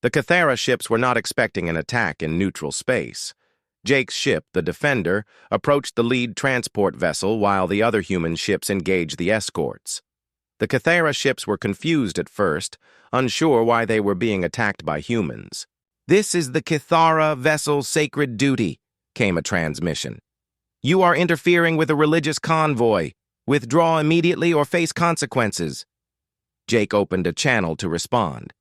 The Kythera ships were not expecting an attack in neutral space. Jake's ship, the Defender, approached the lead transport vessel while the other human ships engaged the escorts. The Kythera ships were confused at first, unsure why they were being attacked by humans. "This is the Kythera vessel's sacred duty," came a transmission. "You are interfering with a religious convoy. Withdraw immediately or face consequences." Jake opened a channel to respond.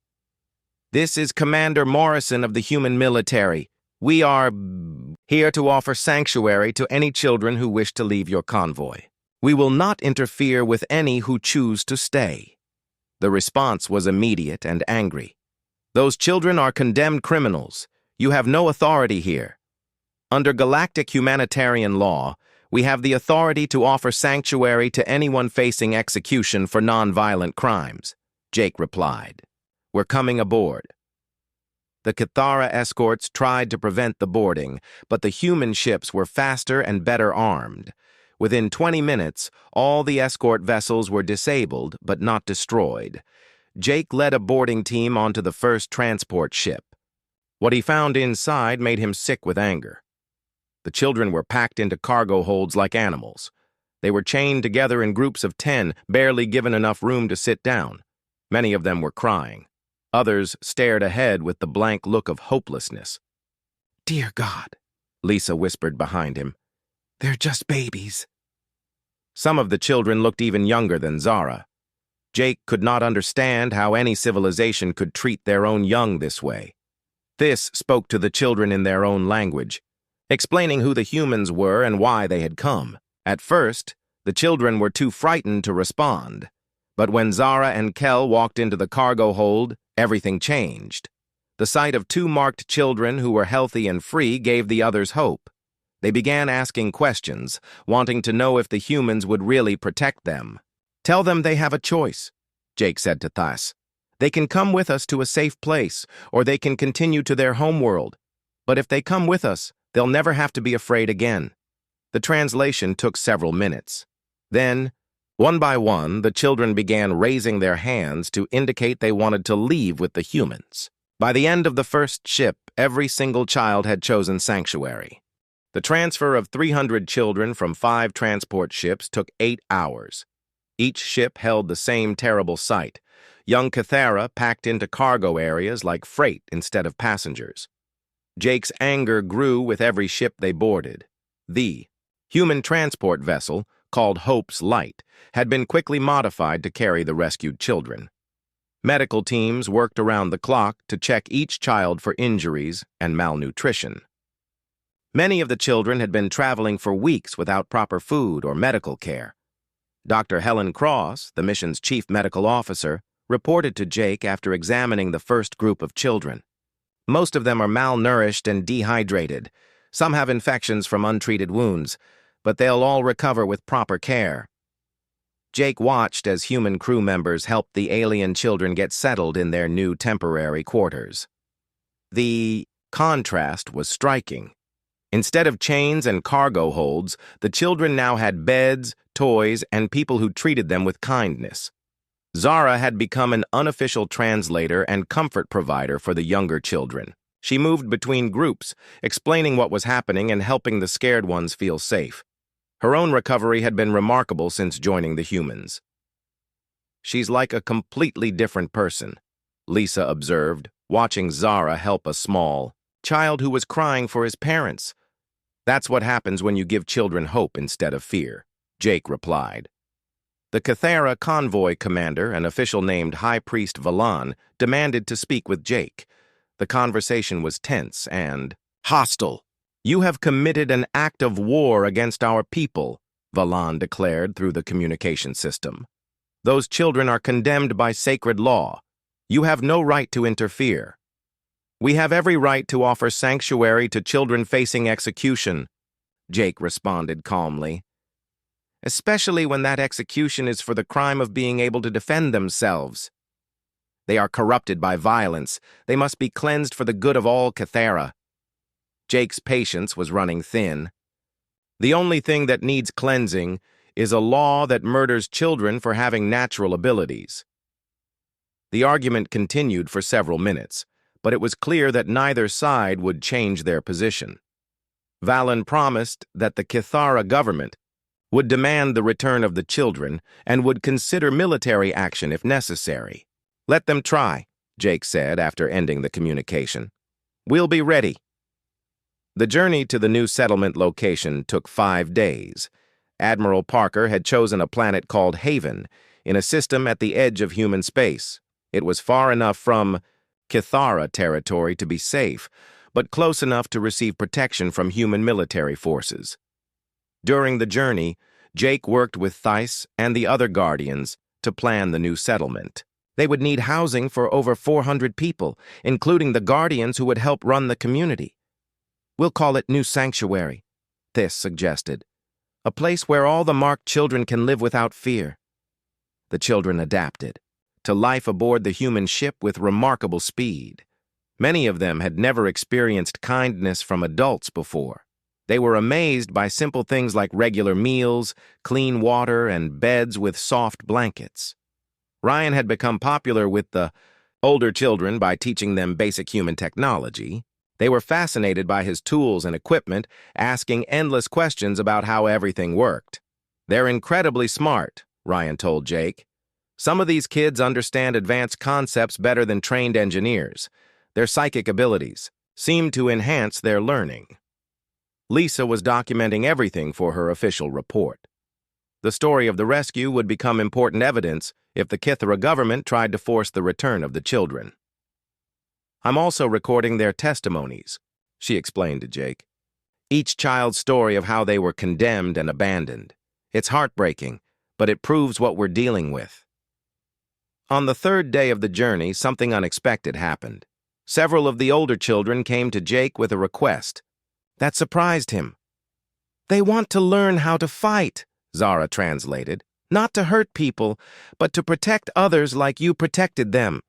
"This is Commander Morrison of the human military. We are here to offer sanctuary to any children who wish to leave your convoy. We will not interfere with any who choose to stay." The response was immediate and angry. "Those children are condemned criminals. You have no authority here. Under galactic humanitarian law, we have the authority to offer sanctuary to anyone facing execution for non-violent crimes," Jake replied. "We're coming aboard." The Kythera escorts tried to prevent the boarding, but the human ships were faster and better armed. Within 20 minutes, all the escort vessels were disabled but not destroyed. Jake led a boarding team onto the first transport ship. What he found inside made him sick with anger. The children were packed into cargo holds like animals. They were chained together in groups of 10, barely given enough room to sit down. Many of them were crying. Others stared ahead with the blank look of hopelessness. "Dear God," Lisa whispered behind him. "They're just babies." Some of the children looked even younger than Zara. Jake could not understand how any civilization could treat their own young this way. This spoke to the children in their own language, explaining who the humans were and why they had come. At first, the children were too frightened to respond. But when Zara and Kel walked into the cargo hold, everything changed. The sight of 2 marked children who were healthy and free gave the others hope. They began asking questions, wanting to know if the humans would really protect them. "Tell them they have a choice," Jake said to Thas. "They can come with us to a safe place, or they can continue to their homeworld. But if they come with us, they'll never have to be afraid again." The translation took several minutes. Then, one by one, the children began raising their hands to indicate they wanted to leave with the humans. By the end of the first ship, every single child had chosen sanctuary. The transfer of 300 children from 5 transport ships took 8 hours. Each ship held the same terrible sight: young Kythera packed into cargo areas like freight instead of passengers. Jake's anger grew with every ship they boarded. The human transport vessel, called Hope's Light, had been quickly modified to carry the rescued children. Medical teams worked around the clock to check each child for injuries and malnutrition. Many of the children had been traveling for weeks without proper food or medical care. Dr. Helen Cross, the mission's chief medical officer, reported to Jake after examining the first group of children. "Most of them are malnourished and dehydrated. Some have infections from untreated wounds. but they'll all recover with proper care. Jake watched as human crew members helped the alien children get settled in their new temporary quarters. The contrast was striking. Instead of chains and cargo holds, the children now had beds, toys, and people who treated them with kindness. Zara had become an unofficial translator and comfort provider for the younger children. She moved between groups, explaining what was happening and helping the scared ones feel safe. Her own recovery had been remarkable since joining the humans. "She's like a completely different person," Lisa observed, watching Zara help a small child who was crying for his parents. "That's what happens when you give children hope instead of fear," Jake replied. The Cathera convoy commander, an official named High Priest Valan, demanded to speak with Jake. The conversation was tense and hostile. "You have committed an act of war against our people," Valan declared through the communication system. "Those children are condemned by sacred law. You have no right to interfere." "We have every right to offer sanctuary to children facing execution," Jake responded calmly. "Especially when that execution is for the crime of being able to defend themselves. They are corrupted by violence. They must be cleansed for the good of all Cathera." Jake's patience was running thin. "The only thing that needs cleansing is a law that murders children for having natural abilities." The argument continued for several minutes, but it was clear that neither side would change their position. Valan promised that the Cathara government would demand the return of the children and would consider military action if necessary. "Let them try," Jake said after ending the communication. "We'll be ready." The journey to the new settlement location took 5 days. Admiral Parker had chosen a planet called Haven, in a system at the edge of human space. It was far enough from Cathara territory to be safe, but close enough to receive protection from human military forces. During the journey, Jake worked with Thais and the other Guardians to plan the new settlement. They would need housing for over 400 people, including the Guardians who would help run the community. "We'll call it New Sanctuary," Thais suggested. "A place where all the marked children can live without fear." The children adapted to life aboard the human ship with remarkable speed. Many of them had never experienced kindness from adults before. They were amazed by simple things like regular meals, clean water, and beds with soft blankets. Ryan had become popular with the older children by teaching them basic human technology. They were fascinated by his tools and equipment, asking endless questions about how everything worked. "They're incredibly smart," Ryan told Jake. "Some of these kids understand advanced concepts better than trained engineers. Their psychic abilities seem to enhance their learning." Lisa was documenting everything for her official report. The story of the rescue would become important evidence if the Cathera government tried to force the return of the children. "I'm also recording their testimonies," she explained to Jake. "Each child's story of how they were condemned and abandoned. It's heartbreaking, but it proves what we're dealing with." On the 3rd day of the journey, something unexpected happened. Several of the older children came to Jake with a request that surprised him. "They want to learn how to fight," Zara translated. "Not to hurt people, but to protect others like you protected them."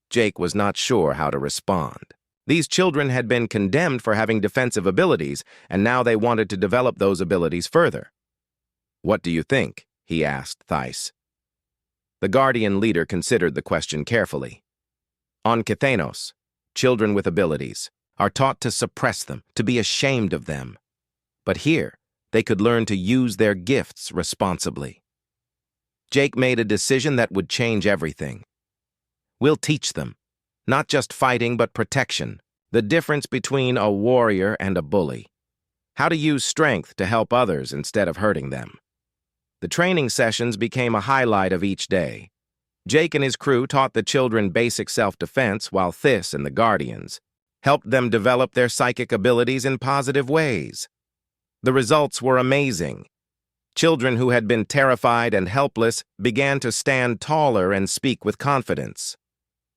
Jake was not sure how to respond. These children had been condemned for having defensive abilities, and now they wanted to develop those abilities further. "What do you think?" he asked Thais. The Guardian leader considered the question carefully. "On Cathanos, children with abilities are taught to suppress them, to be ashamed of them. But here, they could learn to use their gifts responsibly." Jake made a decision that would change everything. "We'll teach them, not just fighting but protection, the difference between a warrior and a bully, how to use strength to help others instead of hurting them." The training sessions became a highlight of each day. Jake and his crew taught the children basic self-defense, while Thys and the Guardians helped them develop their psychic abilities in positive ways. The results were amazing. Children who had been terrified and helpless began to stand taller and speak with confidence.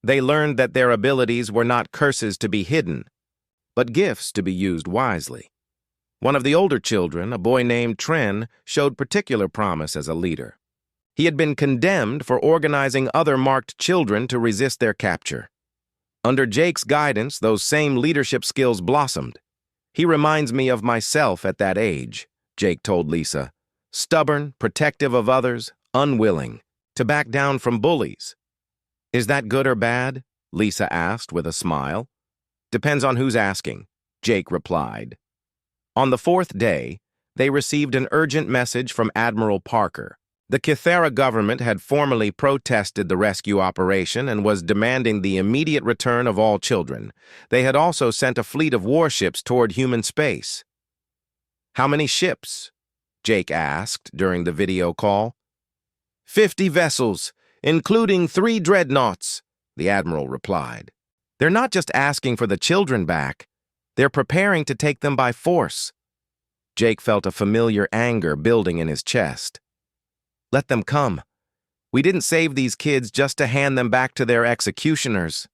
They learned that their abilities were not curses to be hidden, but gifts to be used wisely. One of the older children, a boy named Tren, showed particular promise as a leader. He had been condemned for organizing other marked children to resist their capture. Under Jake's guidance, those same leadership skills blossomed. He reminds me of myself at that age, Jake told Lisa. Stubborn, protective of others, unwilling to back down from bullies. Is that good or bad? Lisa asked with a smile. Depends on who's asking, Jake replied. On the fourth day, they received an urgent message from Admiral Parker. The Kythera government had formally protested the rescue operation and was demanding the immediate return of all children. They had also sent a fleet of warships toward human space. How many ships? Jake asked during the video call. 50 vessels, including 3 dreadnoughts, the Admiral replied. They're not just asking for the children back. They're preparing to take them by force. Jake felt a familiar anger building in his chest. Let them come. We didn't save these kids just to hand them back to their executioners.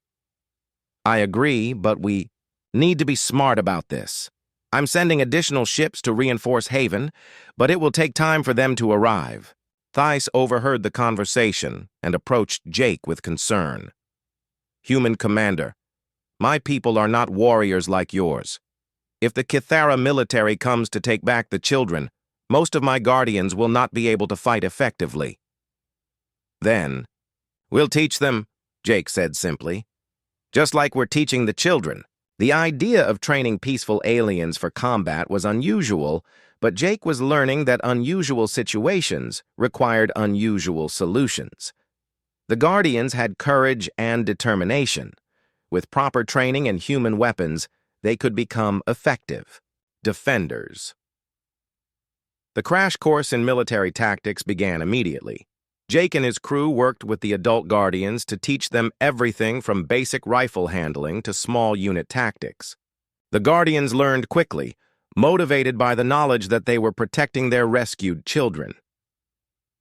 I agree, but we need to be smart about this. I'm sending additional ships to reinforce Haven, but it will take time for them to arrive. Thais overheard the conversation and approached Jake with concern. Human Commander, my people are not warriors like yours. If the Kythera military comes to take back the children, most of my guardians will not be able to fight effectively. Then, we'll teach them, Jake said simply. Just like we're teaching the children. The idea of training peaceful aliens for combat was unusual, but Jake was learning that unusual situations required unusual solutions. The Guardians had courage and determination. With proper training and human weapons, they could become effective defenders. The crash course in military tactics began immediately. Jake and his crew worked with the adult Guardians to teach them everything from basic rifle handling to small unit tactics. The Guardians learned quickly, motivated by the knowledge that they were protecting their rescued children.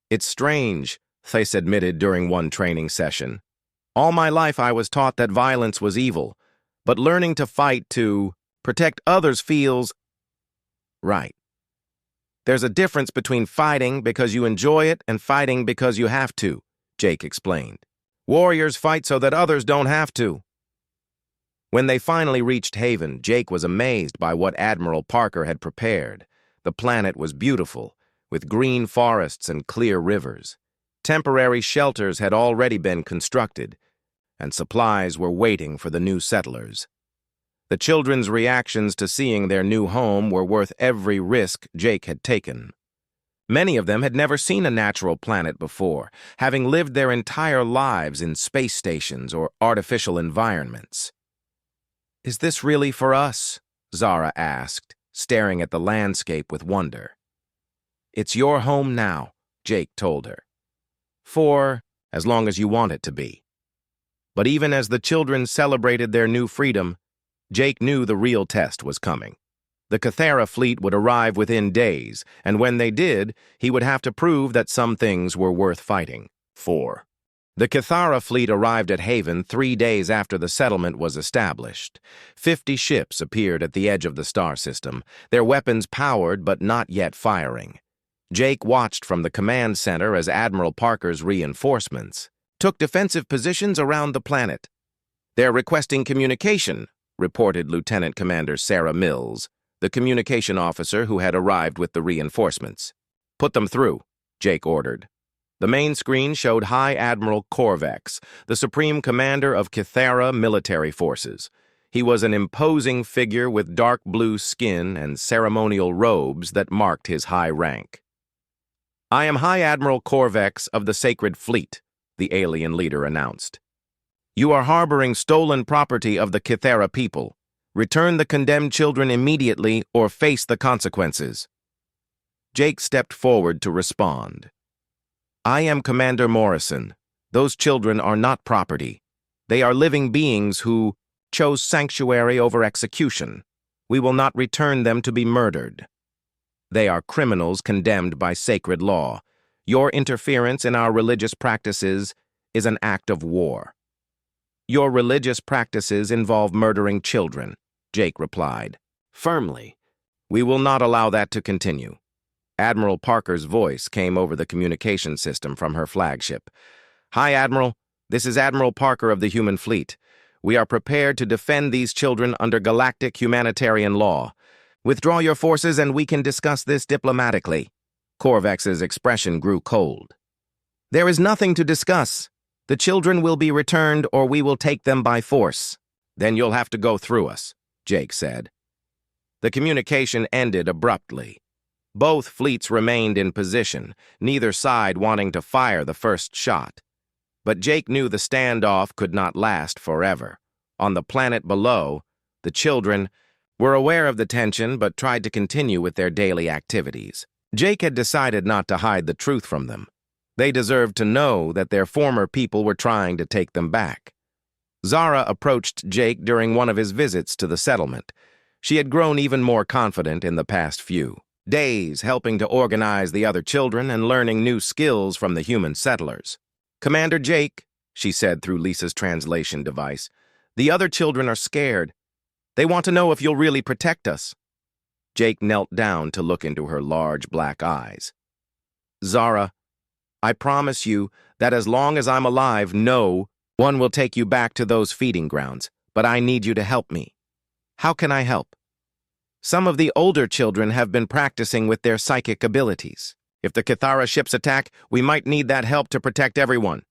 It's strange, Thais admitted during one training session. All my life I was taught that violence was evil, but learning to fight to protect others feels right. There's a difference between fighting because you enjoy it and fighting because you have to, Jake explained. Warriors fight so that others don't have to. When they finally reached Haven, Jake was amazed by what Admiral Parker had prepared. The planet was beautiful, with green forests and clear rivers. Temporary shelters had already been constructed, and supplies were waiting for the new settlers. The children's reactions to seeing their new home were worth every risk Jake had taken. Many of them had never seen a natural planet before, having lived their entire lives in space stations or artificial environments. Is this really for us? Zara asked, staring at the landscape with wonder. It's your home now, Jake told her. For as long as you want it to be. But even as the children celebrated their new freedom, Jake knew the real test was coming. The Kythera fleet would arrive within days, and when they did, he would have to prove that some things were worth fighting for. The Kythera fleet arrived at Haven 3 days after the settlement was established. 50 ships appeared at the edge of the star system, their weapons powered but not yet firing. Jake watched from the command center as Admiral Parker's reinforcements took defensive positions around the planet. They're requesting communication, reported Lieutenant Commander Sarah Mills, the communication officer who had arrived with the reinforcements. Put them through, Jake ordered. The main screen showed High Admiral Corvex, the Supreme Commander of Kythera military forces. He was an imposing figure with dark blue skin and ceremonial robes that marked his high rank. I am High Admiral Corvex of the Sacred Fleet, the alien leader announced. You are harboring stolen property of the Kythera people. Return the condemned children immediately or face the consequences. Jake stepped forward to respond. I am Commander Morrison. Those children are not property. They are living beings who chose sanctuary over execution. We will not return them to be murdered. They are criminals condemned by sacred law. Your interference in our religious practices is an act of war. Your religious practices involve murdering children, Jake replied, firmly. We will not allow that to continue. Admiral Parker's voice came over the communication system from her flagship. Hi, Admiral. This is Admiral Parker of the Human Fleet. We are prepared to defend these children under galactic humanitarian law. Withdraw your forces and we can discuss this diplomatically. Korvax's expression grew cold. There is nothing to discuss. The children will be returned or we will take them by force. Then you'll have to go through us, Jake said. The communication ended abruptly. Both fleets remained in position, neither side wanting to fire the first shot. But Jake knew the standoff could not last forever. On the planet below, the children were aware of the tension but tried to continue with their daily activities. Jake had decided not to hide the truth from them. They deserved to know that their former people were trying to take them back. Zara approached Jake during one of his visits to the settlement. She had grown even more confident in the past few days, helping to organize the other children and learning new skills from the human settlers. Commander Jake, she said through Lisa's translation device, the other children are scared. They want to know if you'll really protect us. Jake knelt down to look into her large black eyes. Zara, I promise you that as long as I'm alive, no one will take you back to those feeding grounds, but I need you to help me. How can I help? Some of the older children have been practicing with their psychic abilities. If the Cathara ships attack, we might need that help to protect everyone.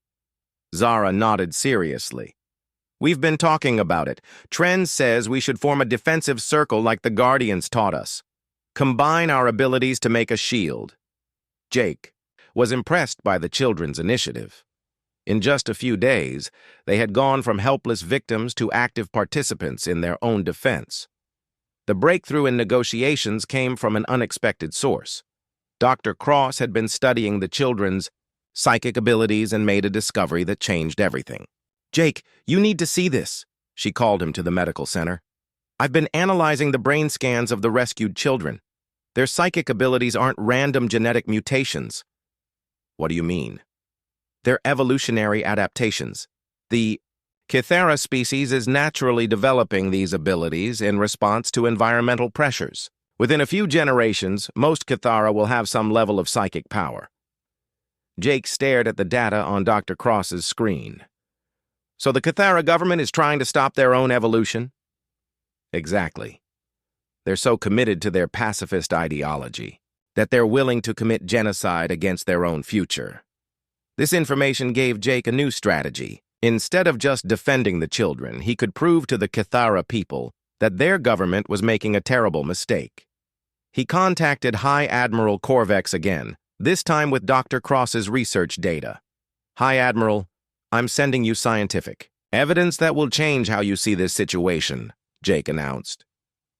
Zara nodded seriously. We've been talking about it. Tren says we should form a defensive circle like the Guardians taught us. Combine our abilities to make a shield. Jake was impressed by the children's initiative. In just a few days, they had gone from helpless victims to active participants in their own defense. The breakthrough in negotiations came from an unexpected source. Dr. Cross had been studying the children's psychic abilities and made a discovery that changed everything. Jake, you need to see this, she called him to the medical center. I've been analyzing the brain scans of the rescued children. Their psychic abilities aren't random genetic mutations. What do you mean? They're evolutionary adaptations. The Cathara species is naturally developing these abilities in response to environmental pressures. Within a few generations, most Cathara will have some level of psychic power. Jake stared at the data on Dr. Cross's screen. So the Cathara government is trying to stop their own evolution? Exactly. They're so committed to their pacifist ideology that they're willing to commit genocide against their own future. This information gave Jake a new strategy. Instead of just defending the children, he could prove to the Cathara people that their government was making a terrible mistake. He contacted High Admiral Korvax again, this time with Dr. Cross's research data. High Admiral, I'm sending you scientific evidence that will change how you see this situation, Jake announced.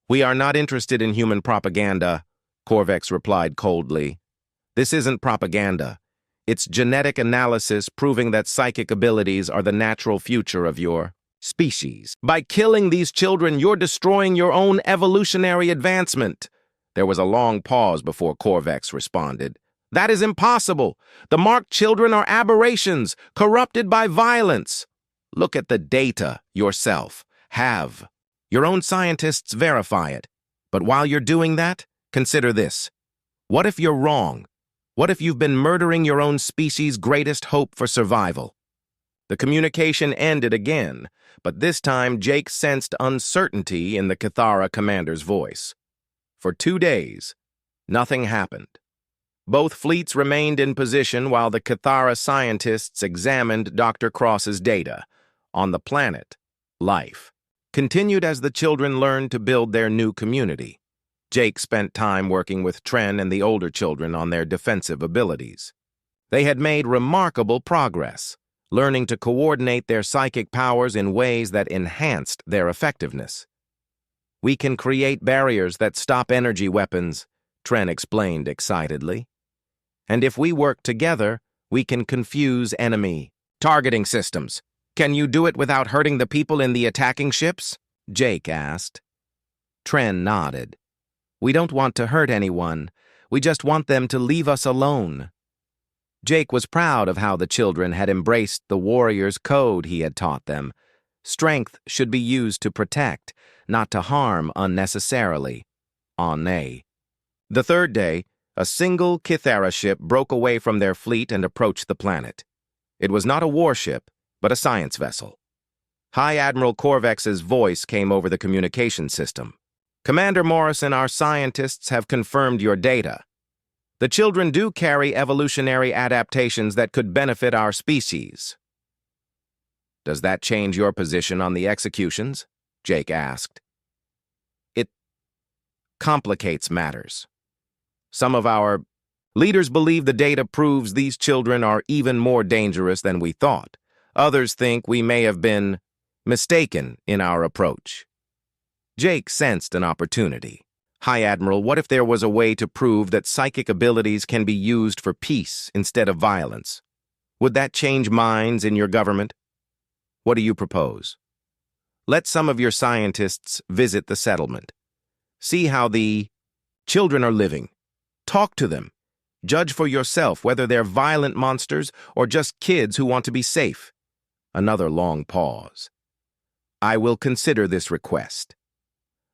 We are not interested in human propaganda, Korvax replied coldly. This isn't propaganda. It's genetic analysis proving that psychic abilities are the natural future of your species. By killing these children, you're destroying your own evolutionary advancement. There was a long pause before Korvax responded. That is impossible. The marked children are aberrations, corrupted by violence. Look at the data yourself. Have. Your own scientists verify it. But while you're doing that, consider this. What if you're wrong? What if you've been murdering your own species' greatest hope for survival? The communication ended again, but this time Jake sensed uncertainty in the Cathara commander's voice. For 2 days, nothing happened. Both fleets remained in position while the Cathara scientists examined Dr. Cross's data. On the planet, life continued as the children learned to build their new community. Jake spent time working with Tren and the older children on their defensive abilities. They had made remarkable progress, learning to coordinate their psychic powers in ways that enhanced their effectiveness. We can create barriers that stop energy weapons, Tren explained excitedly. And if we work together, we can confuse enemy targeting systems. Can you do it without hurting the people in the attacking ships? Jake asked. Tren nodded. We don't want to hurt anyone. We just want them to leave us alone. Jake was proud of how the children had embraced the warrior's code he had taught them. Strength should be used to protect, not to harm unnecessarily. The third day, a single Kithara ship broke away from their fleet and approached the planet. It was not a warship, but a science vessel. High Admiral Corvex's voice came over the communication system. "Commander Morrison, our scientists have confirmed your data. The children do carry evolutionary adaptations that could benefit our species." "Does that change your position on the executions?" Jake asked. "It complicates matters. Some of our leaders believe the data proves these children are even more dangerous than we thought. Others think we may have been mistaken in our approach." Jake sensed an opportunity. "High Admiral, what if there was a way to prove that psychic abilities can be used for peace instead of violence? Would that change minds in your government? What do you propose? Let some of your scientists visit the settlement. See how the children are living. Talk to them. Judge for yourself whether they're violent monsters or just kids who want to be safe." Another long pause. "I will consider this request."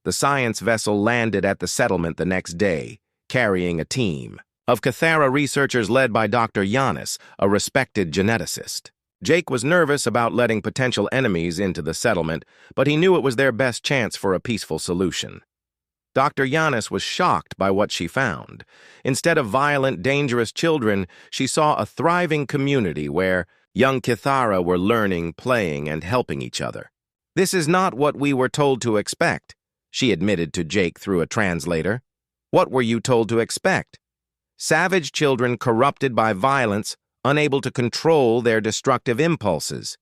The science vessel landed at the settlement the next day, carrying a team of Kithara researchers led by Dr. Yanis, a respected geneticist. Jake was nervous about letting potential enemies into the settlement, but he knew it was their best chance for a peaceful solution. Dr. Yanis was shocked by what she found. Instead of violent, dangerous children, she saw a thriving community where young Kithara were learning, playing, and helping each other. "This is not what we were told to expect," she admitted to Jake through a translator. "What were you told to expect? Savage children corrupted by violence, unable to control their destructive impulses."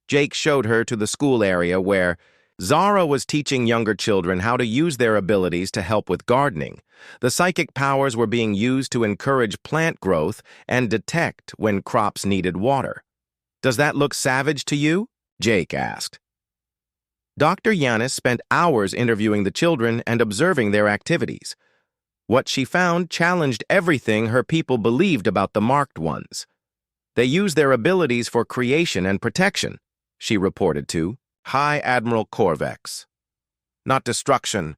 Jake showed her to the school area where Zara was teaching younger children how to use their abilities to help with gardening. The psychic powers were being used to encourage plant growth and detect when crops needed water. "Does that look savage to you?" Jake asked. Dr. Yanis spent hours interviewing the children and observing their activities. What she found challenged everything her people believed about the marked ones. "They use their abilities for creation and protection," she reported to High Admiral Corvex. "Not destruction,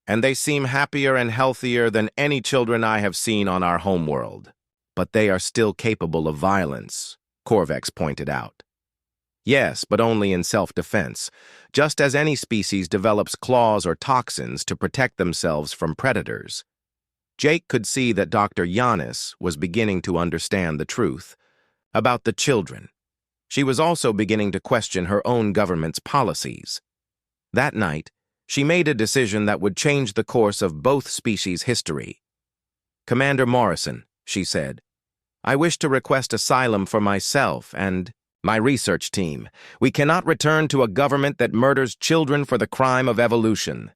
and they seem happier and healthier than any children I have seen on our homeworld. But they are still capable of violence," Corvex pointed out. "Yes, but only in self-defense, just as any species develops claws or toxins to protect themselves from predators." Jake could see that Dr. Yanis was beginning to understand the truth about the children. She was also beginning to question her own government's policies. That night, she made a decision that would change the course of both species' history. "Commander Morrison," she said, "I wish to request asylum for myself and my research team. We cannot return to a government that murders children for the crime of evolution."